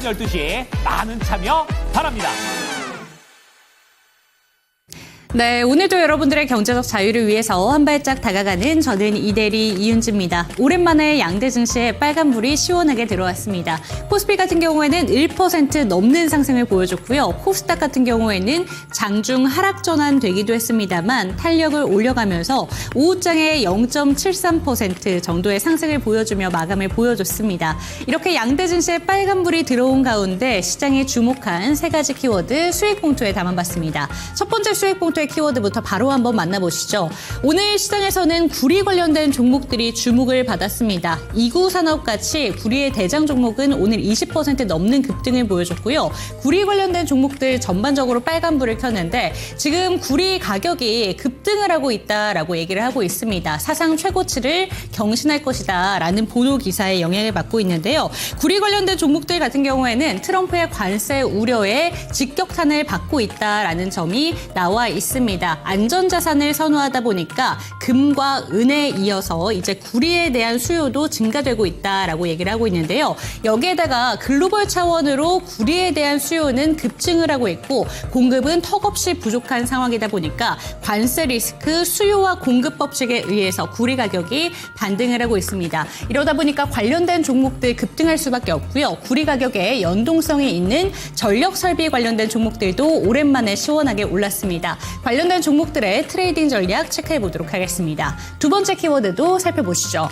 12시 많은 참여 바랍니다. 네, 오늘도 여러분들의 경제적 자유를 위해서 한 발짝 다가가는 저는 이대리 이윤지입니다. 오랜만에 양대 증시에 빨간불이 시원하게 들어왔습니다. 코스피 같은 경우에는 1% 넘는 상승을 보여줬고요. 코스닥 같은 경우에는 장중 하락 전환되기도 했습니다만 탄력을 올려가면서 오후장에 0.73% 정도의 상승을 보여주며 마감을 보여줬습니다. 이렇게 양대 증시에 빨간불이 들어온 가운데 시장이 주목한 세 가지 키워드 수익 봉투에 담아봤습니다. 첫 번째 수익 봉투 키워드부터 바로 한번 만나보시죠. 오늘 시장에서는 구리 관련된 종목들이 주목을 받았습니다. 이구산업같이 구리의 대장 종목은 오늘 20% 넘는 급등을 보여줬고요. 구리 관련된 종목들 전반적으로 빨간불을 켰는데 지금 구리 가격이 급등을 하고 있다라고 얘기를 하고 있습니다. 사상 최고치를 경신할 것이다 라는 보도 기사에 영향을 받고 있는데요. 구리 관련된 종목들 같은 경우에는 트럼프의 관세 우려에 직격탄을 받고 있다라는 점이 나와 있습니다. 안전자산을 선호하다 보니까 금과 은에 이어서 이제 구리에 대한 수요도 증가되고 있다라고 얘기를 하고 있는데요. 여기에다가 글로벌 차원으로 구리에 대한 수요는 급증을 하고 있고 공급은 턱없이 부족한 상황이다 보니까 관세 리스크, 수요와 공급 법칙에 의해서 구리 가격이 반등을 하고 있습니다. 이러다 보니까 관련된 종목들 급등할 수밖에 없고요. 구리 가격에 연동성이 있는 전력 설비 관련된 종목들도 오랜만에 시원하게 올랐습니다. 관련된 종목들의 트레이딩 전략 체크해 보도록 하겠습니다. 두 번째 키워드도 살펴보시죠.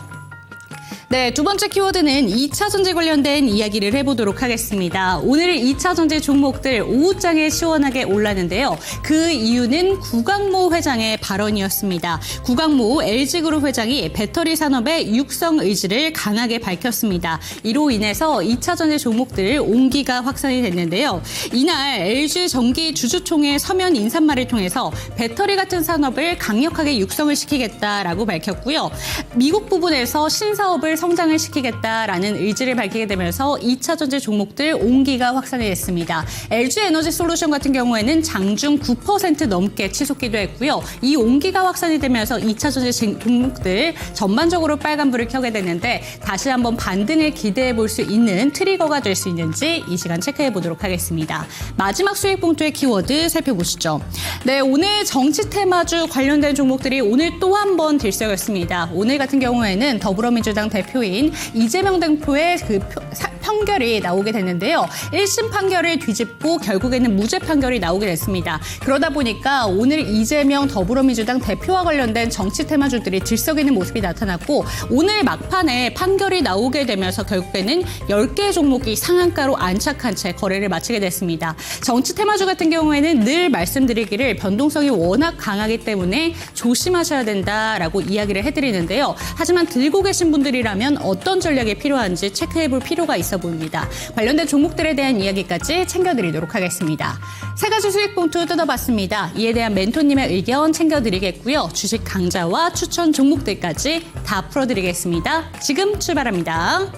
네, 두 번째 키워드는 2차 전지 관련된 이야기를 해보도록 하겠습니다. 오늘 2차 전지 종목들 오후장에 시원하게 올랐는데요. 그 이유는 구광모 회장의 발언이었습니다. 구광모 LG그룹 회장이 배터리 산업의 육성 의지를 강하게 밝혔습니다. 이로 인해서 2차 전지 종목들 온기가 확산이 됐는데요. 이날 LG 전기 주주총회 서면 인사말을 통해서 배터리 같은 산업을 강력하게 육성을 시키겠다라고 밝혔고요. 미국 부분에서 신사업을 성장을 시키겠다라는 의지를 밝히게 되면서 2차 전지 종목들 온기가 확산이 됐습니다. LG에너지솔루션 같은 경우에는 장중 9% 넘게 치솟기도 했고요. 이 온기가 확산이 되면서 2차 전지 종목들 전반적으로 빨간불을 켜게 되는데 다시 한번 반등을 기대해 볼 수 있는 트리거가 될 수 있는지 이 시간 체크해 보도록 하겠습니다. 마지막 수익 봉투의 키워드 살펴보시죠. 네, 오늘 정치 테마주 관련된 종목들이 오늘 또 한 번 들썩였습니다. 오늘 같은 경우에는 더불어민주당 대표인 이재명 대표의 판결이 나오게 됐는데요. 1심 판결을 뒤집고 결국에는 무죄 판결이 나오게 됐습니다. 그러다 보니까 오늘 이재명 더불어민주당 대표와 관련된 정치 테마주들이 들썩이는 모습이 나타났고 오늘 막판에 판결이 나오게 되면서 결국에는 10개 종목이 상한가로 안착한 채 거래를 마치게 됐습니다. 정치 테마주 같은 경우에는 늘 말씀드리기를 변동성이 워낙 강하기 때문에 조심하셔야 된다라고 이야기를 해드리는데요. 하지만 들고 계신 분들이라면 어떤 전략이 필요한지 체크해볼 필요가 있어 보입니다. 관련된 종목들에 대한 이야기까지 챙겨드리도록 하겠습니다. 세 가지 수익 봉투 뜯어봤습니다. 이에 대한 멘토님의 의견 챙겨드리겠고요. 주식 강좌와 추천 종목들까지 다 풀어드리겠습니다. 지금 출발합니다.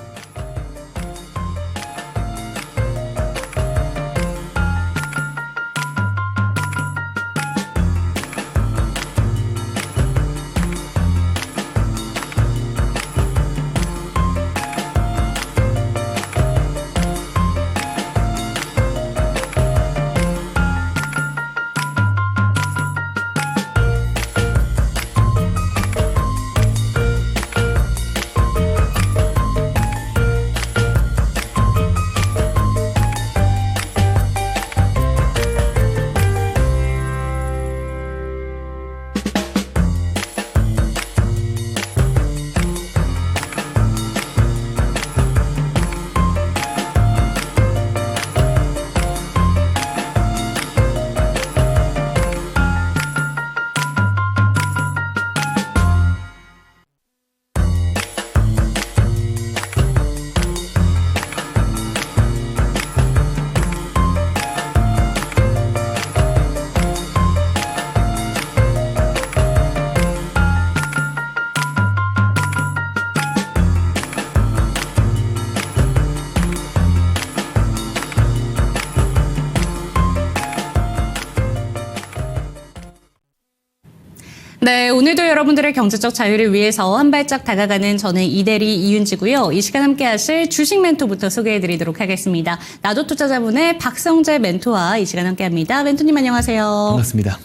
네, 오늘도 여러분들의 경제적 자유를 위해서 한 발짝 다가가는 저는 이대리 이윤지고요. 이 시간 함께 하실 주식 멘토부터 소개해드리도록 하겠습니다. 나도 투자자분의 박성재 멘토와 이 시간 함께 합니다. 멘토님 안녕하세요. 반갑습니다.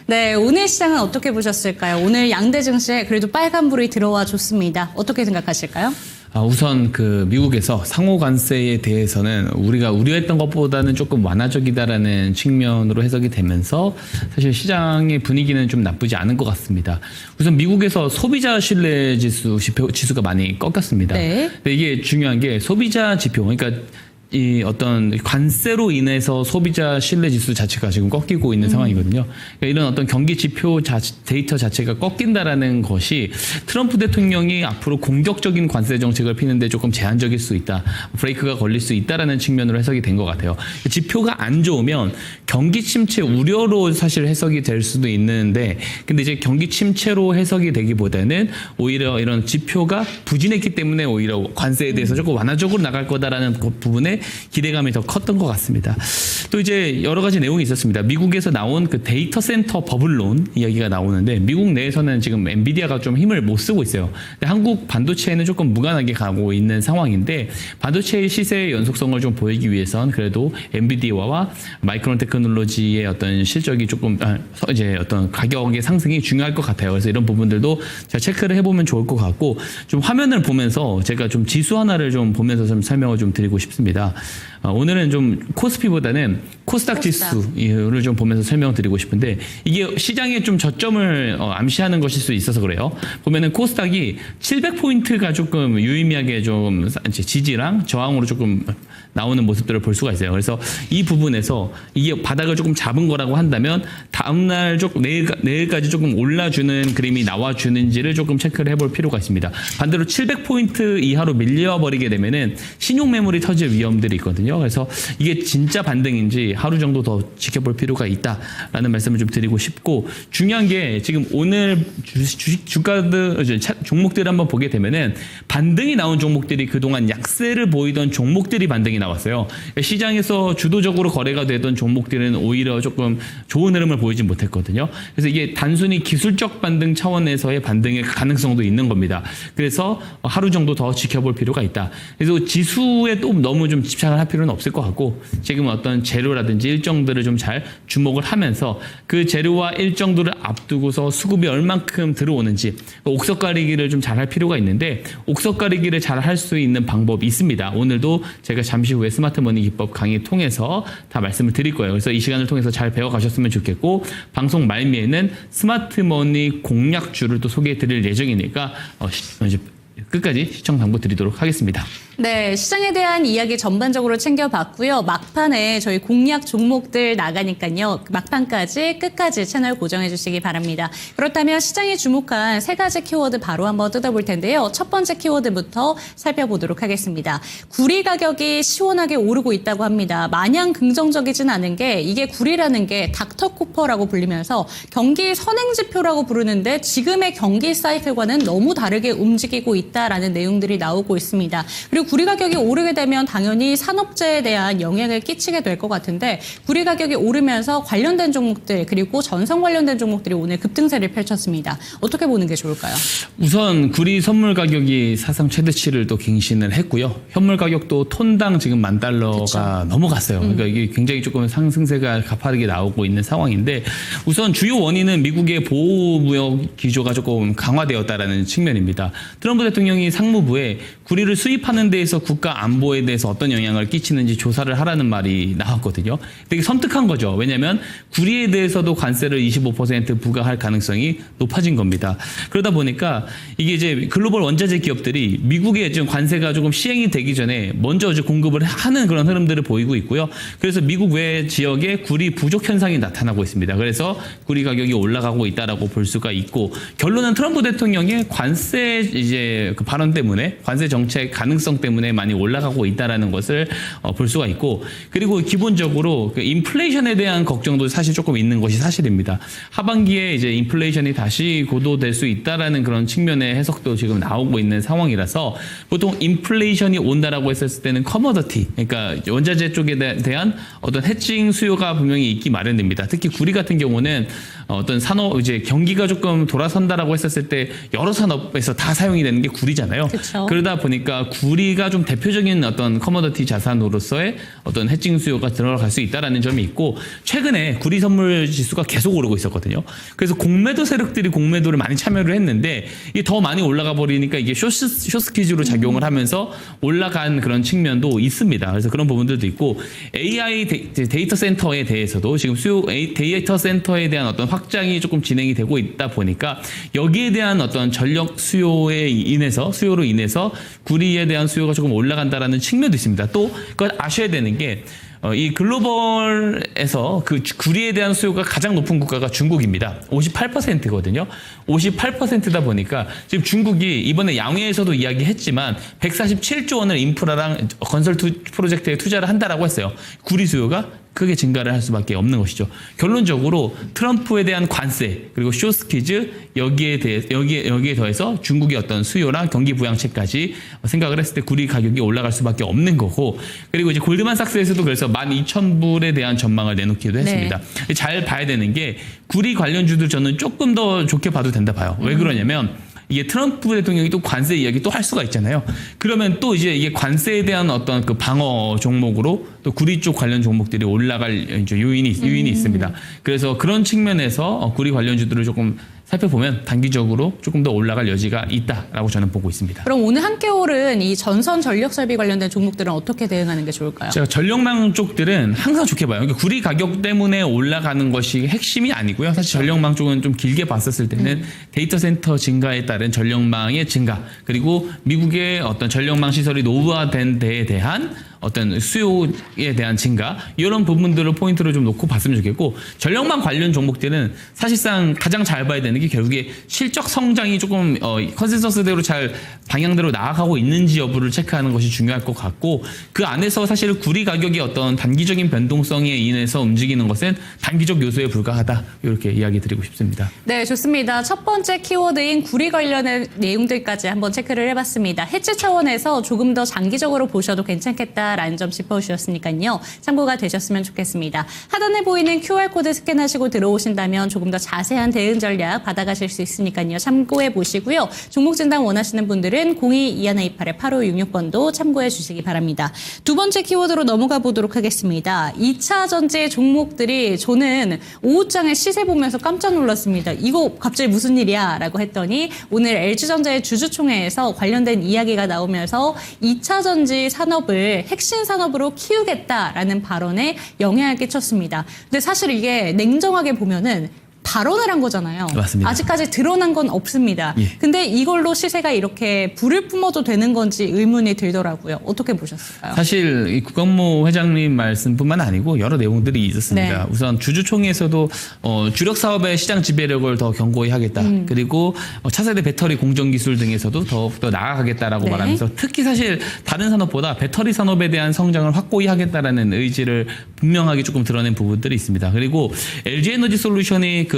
네, 오늘 시장은 어떻게 보셨을까요? 오늘 양대 증시에 그래도 빨간불이 들어와 줬습니다. 어떻게 생각하실까요? 우선 미국에서 상호 관세에 대해서는 우리가 우려했던 것보다는 조금 완화적이다라는 측면으로 해석이 되면서 사실 시장의 분위기는 좀 나쁘지 않은 것 같습니다. 우선 미국에서 소비자 신뢰 지수가 많이 꺾였습니다. 네. 근데 이게 중요한 게 소비자 지표, 그러니까 이 어떤 관세로 인해서 소비자 신뢰 지수 자체가 지금 꺾이고 있는 상황이거든요. 그러니까 이런 어떤 경기 지표 데이터 자체가 꺾인다라는 것이 트럼프 대통령이 앞으로 공격적인 관세 정책을 피는데 조금 제한적일 수 있다, 브레이크가 걸릴 수 있다라는 측면으로 해석이 된 것 같아요. 지표가 안 좋으면 경기 침체 우려로 사실 해석이 될 수도 있는데, 근데 이제 경기 침체로 해석이 되기보다는 오히려 이런 지표가 부진했기 때문에 오히려 관세에 대해서 조금 완화적으로 나갈 거다라는 그 부분에 기대감이 더 컸던 것 같습니다. 또 이제 여러 가지 내용이 있었습니다. 미국에서 나온 그 데이터 센터 버블론 이야기가 나오는데, 미국 내에서는 지금 엔비디아가 좀 힘을 못 쓰고 있어요. 근데 한국 반도체는 조금 무관하게 가고 있는 상황인데, 반도체의 시세의 연속성을 좀 보이기 위해선 그래도 엔비디아와 마이크론 테크놀로지의 어떤 실적이 조금 이제 어떤 가격의 상승이 중요할 것 같아요. 그래서 이런 부분들도 제가 체크를 해보면 좋을 것 같고, 좀 화면을 보면서 제가 좀 지수 하나를 좀 보면서 좀 설명을 좀 드리고 싶습니다. 오늘은 좀 코스피보다는 코스닥 지수를 좀 보면서 설명드리고 싶은데, 이게 시장의 좀 저점을 암시하는 것일 수 있어서 그래요. 보면은 코스닥이 700포인트가 조금 유의미하게 좀 지지랑 저항으로 조금 나오는 모습들을 볼 수가 있어요. 그래서 이 부분에서 이게 바닥을 조금 잡은 거라고 한다면 다음날 조금 내일까지 조금 올라주는 그림이 나와주는지를 조금 체크를 해볼 필요가 있습니다. 반대로 700포인트 이하로 밀려와 버리게 되면은 신용 매물이 터질 위험들이 있거든요. 그래서 이게 진짜 반등인지 하루 정도 더 지켜볼 필요가 있다라는 말씀을 좀 드리고 싶고, 중요한 게 지금 오늘 주식 주가들 종목들을 한번 보게 되면은 반등이 나온 종목들이 그동안 약세를 보이던 종목들이 반등이 나왔어요. 시장에서 주도적으로 거래가 되던 종목들은 오히려 조금 좋은 흐름을 보이지 못했거든요. 그래서 이게 단순히 기술적 반등 차원에서의 반등의 가능성도 있는 겁니다. 그래서 하루 정도 더 지켜볼 필요가 있다. 그래서 지수에 또 너무 좀 집착을 할 필요는 없을 것 같고, 지금 어떤 재료라든지 일정들을 좀 잘 주목을 하면서 그 재료와 일정들을 앞두고서 수급이 얼만큼 들어오는지 옥석 가리기를 좀 잘 할 필요가 있는데, 옥석 가리기를 잘 할 수 있는 방법이 있습니다. 오늘도 제가 잠시 후에 스마트 머니 기법 강의 통해서 다 말씀을 드릴 거예요. 그래서 이 시간을 통해서 잘 배워가셨으면 좋겠고, 방송 말미에는 스마트 머니 공략주를 또 소개해 드릴 예정이니까 이제 끝까지 시청 당부 드리도록 하겠습니다. 네, 시장에 대한 이야기 전반적으로 챙겨봤고요. 막판에 저희 공략 종목들 나가니까요. 막판까지 끝까지 채널 고정해 주시기 바랍니다. 그렇다면 시장에 주목한 세 가지 키워드 바로 한번 뜯어볼 텐데요. 첫 번째 키워드부터 살펴보도록 하겠습니다. 구리 가격이 시원하게 오르고 있다고 합니다. 마냥 긍정적이진 않은 게, 이게 구리라는 게 닥터 쿠퍼라고 불리면서 경기 선행지표라고 부르는데, 지금의 경기 사이클과는 너무 다르게 움직이고 있다라는 내용들이 나오고 있습니다. 그리고 구리 가격이 오르게 되면 당연히 산업재에 대한 영향을 끼치게 될 것 같은데, 구리 가격이 오르면서 관련된 종목들 그리고 전선 관련된 종목들이 오늘 급등세를 펼쳤습니다. 어떻게 보는 게 좋을까요? 우선 구리 선물 가격이 사상 최대치를 또 갱신을 했고요. 현물 가격도 톤당 지금 $10,000가 그쵸. 넘어갔어요. 그러니까 이게 굉장히 조금 상승세가 가파르게 나오고 있는 상황인데, 우선 주요 원인은 미국의 보호무역 기조가 조금 강화되었다라는 측면입니다. 트럼프 대통령이 상무부에 구리를 수입하는 데에서 국가 안보에 대해서 어떤 영향을 끼치는지 조사를 하라는 말이 나왔거든요. 되게 섬뜩한 거죠. 왜냐하면 구리에 대해서도 관세를 25% 부과할 가능성이 높아진 겁니다. 그러다 보니까 이게 이제 글로벌 원자재 기업들이 미국에 지금 관세가 조금 시행이 되기 전에 먼저 이제 공급을 하는 그런 흐름들을 보이고 있고요. 그래서 미국 외 지역에 구리 부족 현상이 나타나고 있습니다. 그래서 구리 가격이 올라가고 있다라고 볼 수가 있고, 결론은 트럼프 대통령의 관세 이제 그 발언 때문에 관세 정책 가능성 때문에 많이 올라가고 있다라는 것을 볼 수가 있고 그리고 기본적으로 그 인플레이션에 대한 걱정도 사실 조금 있는 것이 사실입니다. 하반기에 이제 인플레이션이 다시 고도될 수 있다라는 그런 측면의 해석도 지금 나오고 있는 상황이라서 보통 인플레이션이 온다라고 했었을 때는 커머더티 그러니까 원자재 쪽에 대한 어떤 해칭 수요가 분명히 있기 마련입니다. 특히 구리 같은 경우는 어떤 산업 이제 경기가 조금 돌아선다라고 했었을 때 여러 산업에서 다 사용이 되는 게 구리잖아요. 그쵸. 그러다 보니까 구리가 좀 대표적인 어떤 커머더티 자산으로서의 어떤 해칭 수요가 들어갈 수 있다라는 점이 있고 최근에 구리 선물 지수가 계속 오르고 있었거든요. 그래서 공매도 세력들이 공매도를 많이 참여를 했는데 이게 더 많이 올라가 버리니까 이게 쇼스퀴즈로 작용을 하면서 올라간 그런 측면도 있습니다. 그래서 그런 부분들도 있고 AI 데이터 센터에 대해서도 지금 데이터 센터에 대한 어떤 확장이 조금 진행이 되고 있다 보니까 여기에 대한 어떤 전력 수요로 인해서 구리에 대한 수요가 조금 올라간다라는 측면도 있습니다. 또 그걸 아셔야 되는 게 이 글로벌에서 그 구리에 대한 수요가 가장 높은 국가가 중국입니다. 58%거든요. 58%다 보니까 지금 중국이 이번에 양회에서도 이야기했지만 147조 원을 인프라랑 건설 프로젝트에 투자를 한다라고 했어요. 구리 수요가 크게 증가를 할 수밖에 없는 것이죠. 결론적으로 트럼프에 대한 관세 그리고 쇼스퀴즈 여기에 더해서 중국의 어떤 수요랑 경기 부양책까지 생각을 했을 때 구리 가격이 올라갈 수밖에 없는 거고 그리고 이제 골드만삭스에서도 그래서 12,000불에 대한 전망을 내놓기도 했습니다. 네. 잘 봐야 되는 게 구리 관련주들 저는 조금 더 좋게 봐도 된다 봐요. 왜 그러냐면 이게 트럼프 대통령이 또 관세 이야기 또 할 수가 있잖아요. 그러면 또 이제 이게 관세에 대한 어떤 그 방어 종목으로 또 구리 쪽 관련 종목들이 올라갈 이제 요인이 있습니다. 그래서 그런 측면에서 구리 관련주들을 조금 살펴보면 단기적으로 조금 더 올라갈 여지가 있다라고 저는 보고 있습니다. 그럼 오늘 함께 오른 이 전선 전력 설비 관련된 종목들은 어떻게 대응하는 게 좋을까요? 제가 전력망 쪽들은 항상 좋게 봐요. 그러니까 구리 가격 때문에 올라가는 것이 핵심이 아니고요. 사실 전력망 쪽은 좀 길게 봤었을 때는 데이터 센터 증가에 따른 전력망의 증가 그리고 미국의 어떤 전력망 시설이 노후화된 데에 대한 어떤 수요에 대한 증가 이런 부분들을 포인트로 좀 놓고 봤으면 좋겠고 전력망 관련 종목들은 사실상 가장 잘 봐야 되는 게 결국에 실적 성장이 조금 컨센서스대로 잘 방향대로 나아가고 있는지 여부를 체크하는 것이 중요할 것 같고 그 안에서 사실 구리 가격이 어떤 단기적인 변동성에 인해서 움직이는 것은 단기적 요소에 불과하다 이렇게 이야기 드리고 싶습니다. 네, 좋습니다. 첫 번째 키워드인 구리 관련의 내용들까지 한번 체크를 해봤습니다. 해지 차원에서 조금 더 장기적으로 보셔도 괜찮겠다라는 점 짚어주셨으니까요. 참고가 되셨으면 좋겠습니다. 하단에 보이는 QR코드 스캔하시고 들어오신다면 조금 더 자세한 대응 전략 받아가실 수 있으니까요. 참고해 보시고요. 종목 진단 원하시는 분들은 02-2128-8566번도 참고해 주시기 바랍니다. 두 번째 키워드로 넘어가 보도록 하겠습니다. 2차 전지 종목들이 저는 오후장에 시세 보면서 깜짝 놀랐습니다. 이거 갑자기 무슨 일이야? 라고 했더니 오늘 LG전자의 주주총회에서 관련된 이야기가 나오면서 2차 전지 산업을 핵심 산업으로 키우겠다라는 발언에 영향을 끼쳤습니다. 근데 사실 이게 냉정하게 보면은 발언을 한 거잖아요. 맞습니다. 아직까지 드러난 건 없습니다. 예. 근데 이걸로 시세가 이렇게 불을 뿜어도 되는 건지 의문이 들더라고요. 어떻게 보셨을까요? 사실 이 국광무 회장님 말씀뿐만 아니고 여러 내용들이 있었습니다. 네. 우선 주주총회에서도 주력 사업의 시장 지배력을 더 견고히 하겠다. 그리고 차세대 배터리 공정 기술 등에서도 더욱더 나아가겠다라고 네. 말하면서 특히 사실 다른 산업보다 배터리 산업에 대한 성장을 확고히 하겠다라는 의지를 분명하게 조금 드러낸 부분들이 있습니다. 그리고 LG 에너지 솔루션이 그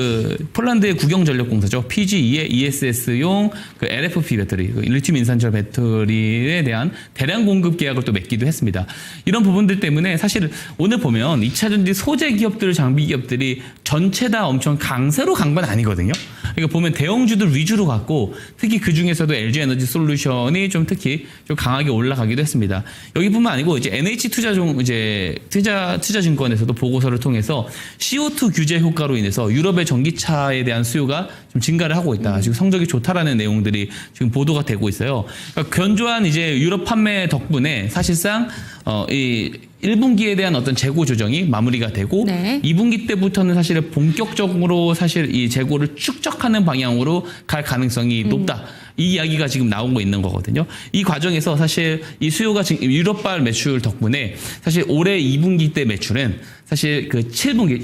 폴란드의 국영전력공사죠. PGE의 ESS용 그 LFP 배터리, 그 리튬 인산철 배터리에 대한 대량 공급 계약을 또 맺기도 했습니다. 이런 부분들 때문에 사실 오늘 보면 2차전지 소재 기업들, 장비 기업들이 전체 다 엄청 강세로 간 건 아니거든요. 그러니까 보면 대형주들 위주로 갔고 특히 그 중에서도 LG 에너지 솔루션이 좀 특히 좀 강하게 올라가기도 했습니다. 여기뿐만 아니고 이제 NH 투자증권에서도 보고서를 통해서 CO2 규제 효과로 인해서 유럽의 전기차에 대한 수요가 좀 증가를 하고 있다. 지금 성적이 좋다라는 내용들이 지금 보도가 되고 있어요. 그러니까 견조한 이제 유럽 판매 덕분에 사실상 이 1분기에 대한 어떤 재고 조정이 마무리가 되고 네. 2분기 때부터는 사실 본격적으로 사실 이 재고를 축적하는 방향으로 갈 가능성이 높다. 이 이야기가 지금 나오고 있는 거거든요. 이 과정에서 사실 이 수요가 지금 유럽발 매출 덕분에 사실 올해 2분기 때 매출은 사실 그 7분기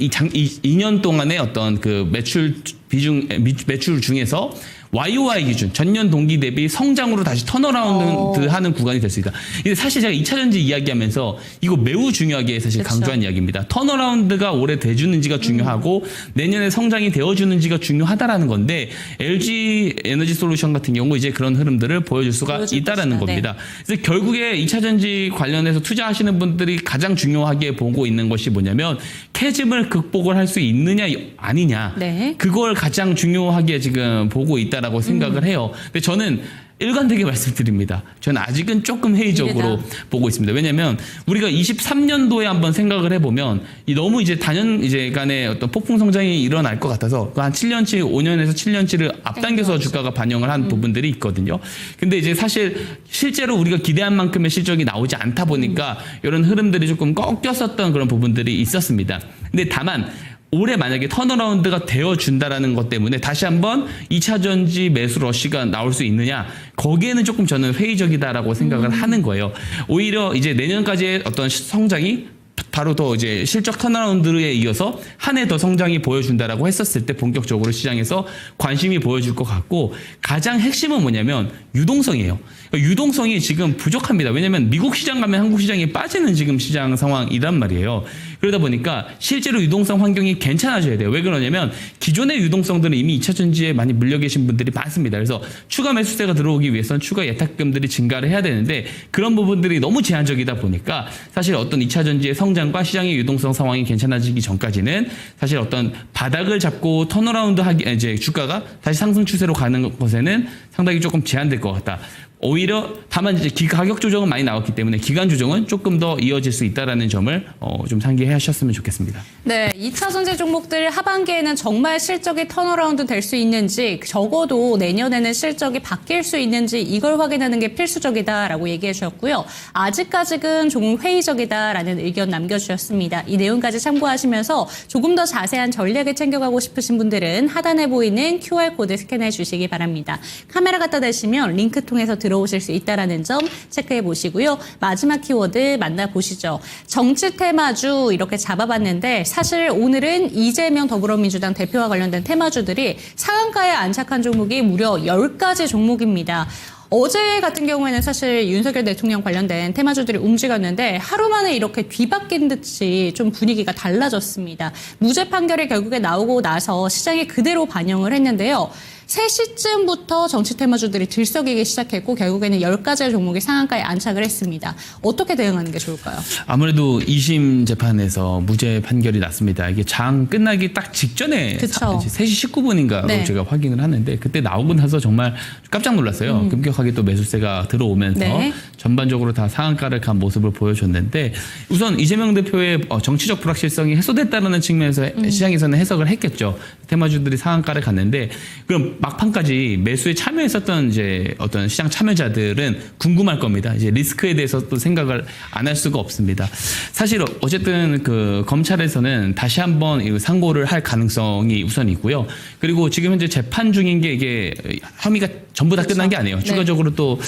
2년 동안의 어떤 그 매출 중에서 YOY 기준 전년 동기 대비 성장으로 다시 턴어라운드 하는 구간이 될 수 있다. 근데 사실 제가 2차전지 이야기하면서 이거 매우 중요하게 사실 그쵸. 강조한 이야기입니다. 턴어라운드가 올해 돼주는지가 중요하고 내년에 성장이 되어주는지가 중요하다라는 건데 LG 에너지 솔루션 같은 경우 이제 그런 흐름들을 보여줄 수가 보여줄 있다라는 것이다. 겁니다. 그래서 결국에 2차전지 관련해서 투자하시는 분들이 가장 중요하게 보고 있는 것이 뭐냐면 캐즘을 극복을 할 수 있느냐 아니냐 네. 그걸 가장 중요하게 지금 보고 있다라고 생각을 해요. 근데 저는 일관되게 말씀드립니다. 저는 아직은 조금 회의적으로 보고 있습니다. 왜냐하면 우리가 23년도에 한번 생각을 해보면 너무 이제 단연 이제 간의 어떤 폭풍 성장이 일어날 것 같아서 한 7년치, 5년에서 7년치를 앞당겨서 주가가 반영을 한 부분들이 있거든요. 근데 이제 사실 실제로 우리가 기대한 만큼의 실적이 나오지 않다 보니까 이런 흐름들이 조금 꺾였었던 그런 부분들이 있었습니다. 근데 다만 올해 만약에 턴어라운드가 되어준다라는 것 때문에 다시 한번 2차전지 매수 러시가 나올 수 있느냐 거기에는 조금 저는 회의적이다라고 생각을 하는 거예요. 오히려 이제 내년까지의 어떤 성장이 바로 더 이제 실적 턴어라운드에 이어서 한 해 더 성장이 보여준다라고 했었을 때 본격적으로 시장에서 관심이 보여줄 것 같고 가장 핵심은 뭐냐면 유동성이에요. 그러니까 유동성이 지금 부족합니다. 왜냐하면 미국 시장 가면 한국 시장이 빠지는 지금 시장 상황이란 말이에요. 그러다 보니까 실제로 유동성 환경이 괜찮아져야 돼요. 왜 그러냐면 기존의 유동성들은 이미 2차전지에 많이 물려 계신 분들이 많습니다. 그래서 추가 매수세가 들어오기 위해서는 추가 예탁금들이 증가를 해야 되는데 그런 부분들이 너무 제한적이다 보니까 사실 어떤 2차전지의 성장과 시장의 유동성 상황이 괜찮아지기 전까지는 사실 어떤 바닥을 잡고 턴어라운드 하기 이제 주가가 다시 상승 추세로 가는 것에는 상당히 조금 제한될 것 같다. 오히려 다만 이제 가격 조정은 많이 나왔기 때문에 기간 조정은 조금 더 이어질 수 있다라는 점을 좀 상기하셨으면 좋겠습니다. 네, 2차 전지 종목들 하반기에는 정말 실적이 턴어라운드 될 수 있는지 적어도 내년에는 실적이 바뀔 수 있는지 이걸 확인하는 게 필수적이다라고 얘기해 주셨고요. 아직까지는 조금 회의적이다라는 의견 남겨주셨습니다. 이 내용까지 참고하시면서 조금 더 자세한 전략을 챙겨가고 싶으신 분들은 하단에 보이는 QR코드 스캔해 주시기 바랍니다. 카메라 갖다 대시면 링크 통해서 들어오실 수 있다는 점 체크해 보시고요. 마지막 키워드 만나보시죠. 정치 테마주 이렇게 잡아봤는데 사실 오늘은 이재명 더불어민주당 대표와 관련된 테마주들이 상한가에 안착한 종목이 무려 10가지 종목입니다. 어제 같은 경우에는 사실 윤석열 대통령 관련된 테마주들이 움직였는데 하루 만에 이렇게 뒤바뀐 듯이 좀 분위기가 달라졌습니다. 무죄 판결이 결국에 나오고 나서 시장이 그대로 반영을 했는데요. 3시쯤부터 정치 테마주들이 들썩이기 시작했고 결국에는 10가지의 종목이 상한가에 안착을 했습니다. 어떻게 대응하는 게 좋을까요? 아무래도 2심 재판에서 무죄 판결이 났습니다. 이게 장 끝나기 딱 직전에 그쵸. 3시 19분인가로 네. 제가 확인을 하는데 그때 나오고 나서 정말 깜짝 놀랐어요. 급격하게 또 매수세가 들어오면서 네. 전반적으로 다 상한가를 간 모습을 보여줬는데 우선 이재명 대표의 정치적 불확실성이 해소됐다는 측면에서 시장에서는 해석을 했겠죠. 테마주들이 상한가를 갔는데 그럼 막판까지 매수에 참여했었던 이제 어떤 시장 참여자들은 궁금할 겁니다. 이제 리스크에 대해서 또 생각을 안 할 수가 없습니다. 사실 어쨌든 그 검찰에서는 다시 한번 이 상고를 할 가능성이 우선이고요. 그리고 지금 현재 재판 중인 게 이게 혐의가 전부 다 끝난 게 아니에요. 네. 추가적으로 또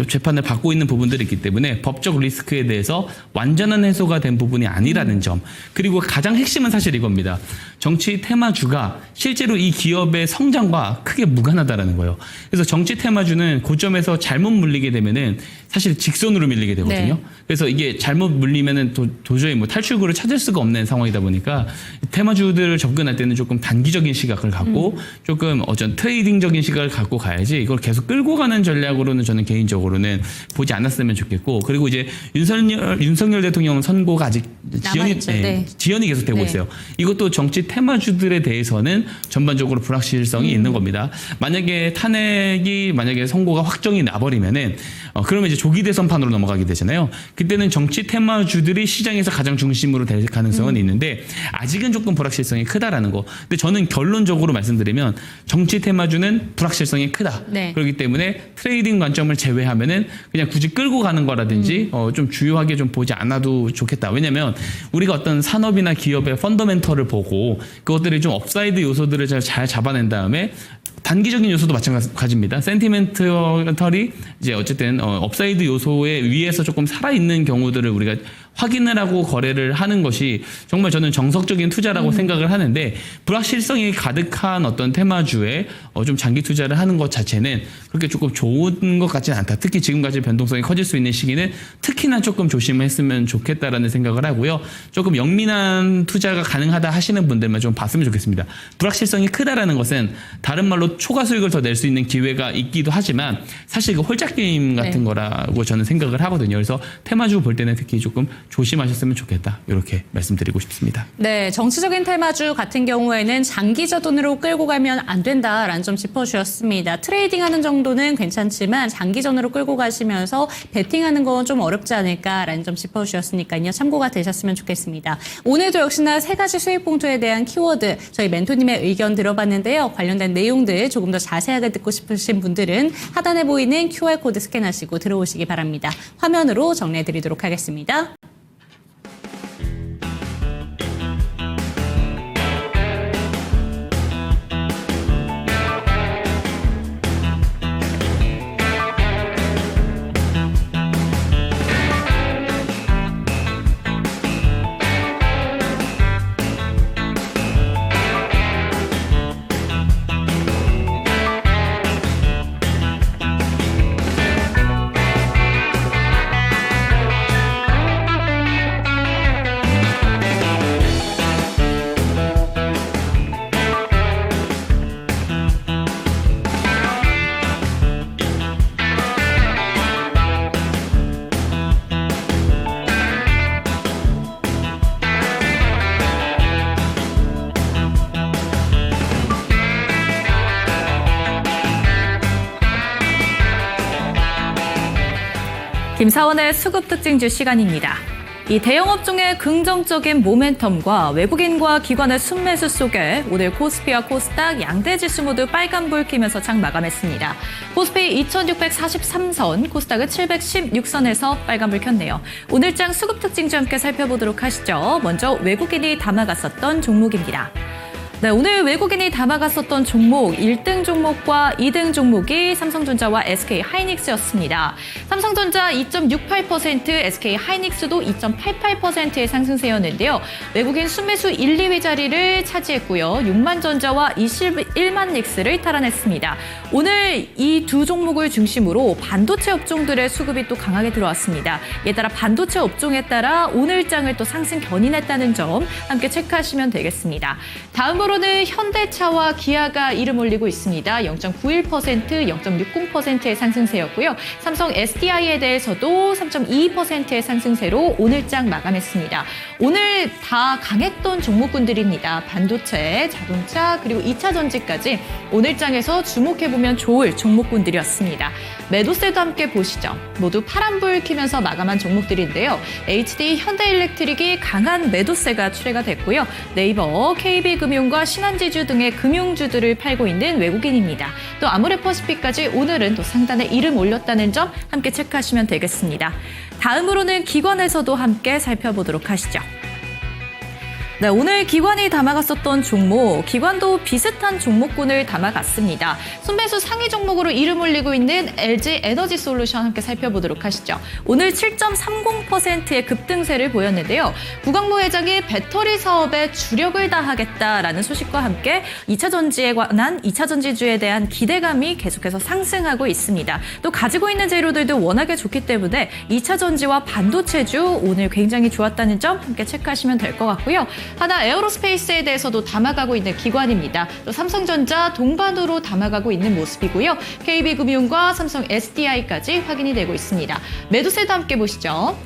재판을 받고 있는 부분들이 있기 때문에 법적 리스크에 대해서 완전한 해소가 된 부분이 아니라는 점. 그리고 가장 핵심은 사실 이겁니다. 정치 테마주가 실제로 이 기업의 성장과 크게 무관하다라는 거예요. 그래서 정치 테마주는 고점에서 잘못 물리게 되면은 사실 직선으로 밀리게 되거든요. 네. 그래서 이게 잘못 물리면은 도저히 뭐 탈출구를 찾을 수가 없는 상황이다 보니까 테마주들을 접근할 때는 조금 단기적인 시각을 갖고 조금 어떤 트레이딩적인 시각을 갖고 가야지 이걸 계속 끌고 가는 전략으로는 저는 개인적으로는 보지 않았으면 좋겠고 그리고 이제 윤석열 대통령 선고가 아직 남아있죠. 네. 지연이 계속 되고 네. 있어요. 이것도 정치 테마주들에 대해서는 전반적으로 불확실성이 있는 겁니다. 만약에 탄핵이 만약에 선고가 확정이 나버리면은 그러면 이제 조기 대선판으로 넘어가게 되잖아요. 그때는 정치 테마주들이 시장에서 가장 중심으로 될 가능성은 있는데 아직은 조금 불확실성이 크다라는 거. 근데 저는 결론적으로 말씀드리면 정치 테마주는 불확실성이 크다. 네. 그렇기 때문에 트레이딩 관점을 제외하면은 그냥 굳이 끌고 가는 거라든지 좀 주요하게 좀 보지 않아도 좋겠다. 왜냐면 우리가 어떤 산업이나 기업의 펀더멘털을 보고 그것들이 좀 업사이드 요소들을 잘 잡아낸 다음에 단기적인 요소도 마찬가지입니다. 센티멘털이 이제 어쨌든 업사이드 요소에 위에서 조금 살아있는 경우들을 우리가 확인을 하고 거래를 하는 것이 정말 저는 정석적인 투자라고 생각을 하는데 불확실성이 가득한 어떤 테마주에 좀 장기 투자를 하는 것 자체는 그렇게 조금 좋은 것 같지는 않다. 특히 지금까지 변동성이 커질 수 있는 시기는 특히나 조금 조심했으면 좋겠다라는 생각을 하고요. 조금 영민한 투자가 가능하다 하시는 분들만 좀 봤으면 좋겠습니다. 불확실성이 크다라는 것은 다른 말로 초과 수익을 더 낼 수 있는 기회가 있기도 하지만 사실 그 홀짝 게임 같은 거라고 저는 생각을 하거든요. 그래서 테마주 볼 때는 특히 조금 조심하셨으면 좋겠다. 이렇게 말씀드리고 싶습니다. 네, 정치적인 테마주 같은 경우에는 장기적 돈으로 끌고 가면 안 된다라는 점 짚어주셨습니다. 트레이딩하는 정도는 괜찮지만 장기전으로 끌고 가시면서 베팅하는 건 좀 어렵지 않을까라는 점 짚어주셨으니까요. 참고가 되셨으면 좋겠습니다. 오늘도 역시나 3가지 수익 봉투에 대한 키워드 저희 멘토님의 의견 들어봤는데요. 관련된 내용들 조금 더 자세하게 듣고 싶으신 분들은 하단에 보이는 QR코드 스캔하시고 들어오시기 바랍니다. 화면으로 정리해드리도록 하겠습니다. 김사원의 수급 특징주 시간입니다. 이 대형업종의 긍정적인 모멘텀과 외국인과 기관의 순매수 속에 오늘 코스피와 코스닥 양대 지수 모두 빨간불 켜면서 장 마감했습니다. 코스피 2643선, 코스닥은 716선에서 빨간불 켰네요. 오늘 장 수급 특징주 함께 살펴보도록 하시죠. 먼저 외국인이 담아갔었던 종목입니다. 네, 오늘 외국인이 담아갔었던 종목 1등 종목과 2등 종목이 삼성전자와 SK하이닉스였습니다. 삼성전자 2.68%, SK하이닉스도 2.88%의 상승세였는데요. 외국인 순매수 1, 2위 자리를 차지했고요. 6만 전자와 21만 닉스를 탈환했습니다. 오늘 이 두 종목을 중심으로 반도체 업종들의 수급이 또 강하게 들어왔습니다. 이에 따라 반도체 업종에 따라 오늘 장을 또 상승 견인했다는 점 함께 체크하시면 되겠습니다. 다음으로는 현대차와 기아가 이름 올리고 있습니다. 0.91%, 0.60%의 상승세였고요. 삼성 SDI에 대해서도 3.22%의 상승세로 오늘 장 마감했습니다. 오늘 다 강했던 종목군들입니다. 반도체, 자동차, 그리고 2차 전지까지 오늘 장에서 주목해보면 좋을 종목군들이었습니다. 매도세도 함께 보시죠. 모두 파란불 켜면서 마감한 종목들인데요. HD 현대일렉트릭이 강한 매도세가 출회가 됐고요. 네이버, KB금융과 신한지주 등의 금융주들을 팔고 있는 외국인입니다. 또 아모레퍼시픽까지 오늘은 또 상단에 이름 올렸다는 점 함께 체크하시면 되겠습니다. 다음으로는 기관에서도 함께 살펴보도록 하시죠. 네, 오늘 기관이 담아갔었던 종목, 기관도 비슷한 종목군을 담아갔습니다. 순매수 상위 종목으로 이름 올리고 있는 LG 에너지 솔루션 함께 살펴보도록 하시죠. 오늘 7.30%의 급등세를 보였는데요. 구광모 회장이 배터리 사업에 주력을 다하겠다라는 소식과 함께 2차 전지에 관한 2차 전지주에 대한 기대감이 계속해서 상승하고 있습니다. 또 가지고 있는 재료들도 워낙에 좋기 때문에 2차 전지와 반도체주 오늘 굉장히 좋았다는 점 함께 체크하시면 될 것 같고요. 하나 에어로스페이스에 대해서도 담아가고 있는 기관입니다. 또 삼성전자 동반으로 담아가고 있는 모습이고요. KB금융과 삼성 SDI까지 확인이 되고 있습니다. 매도세도 함께 보시죠.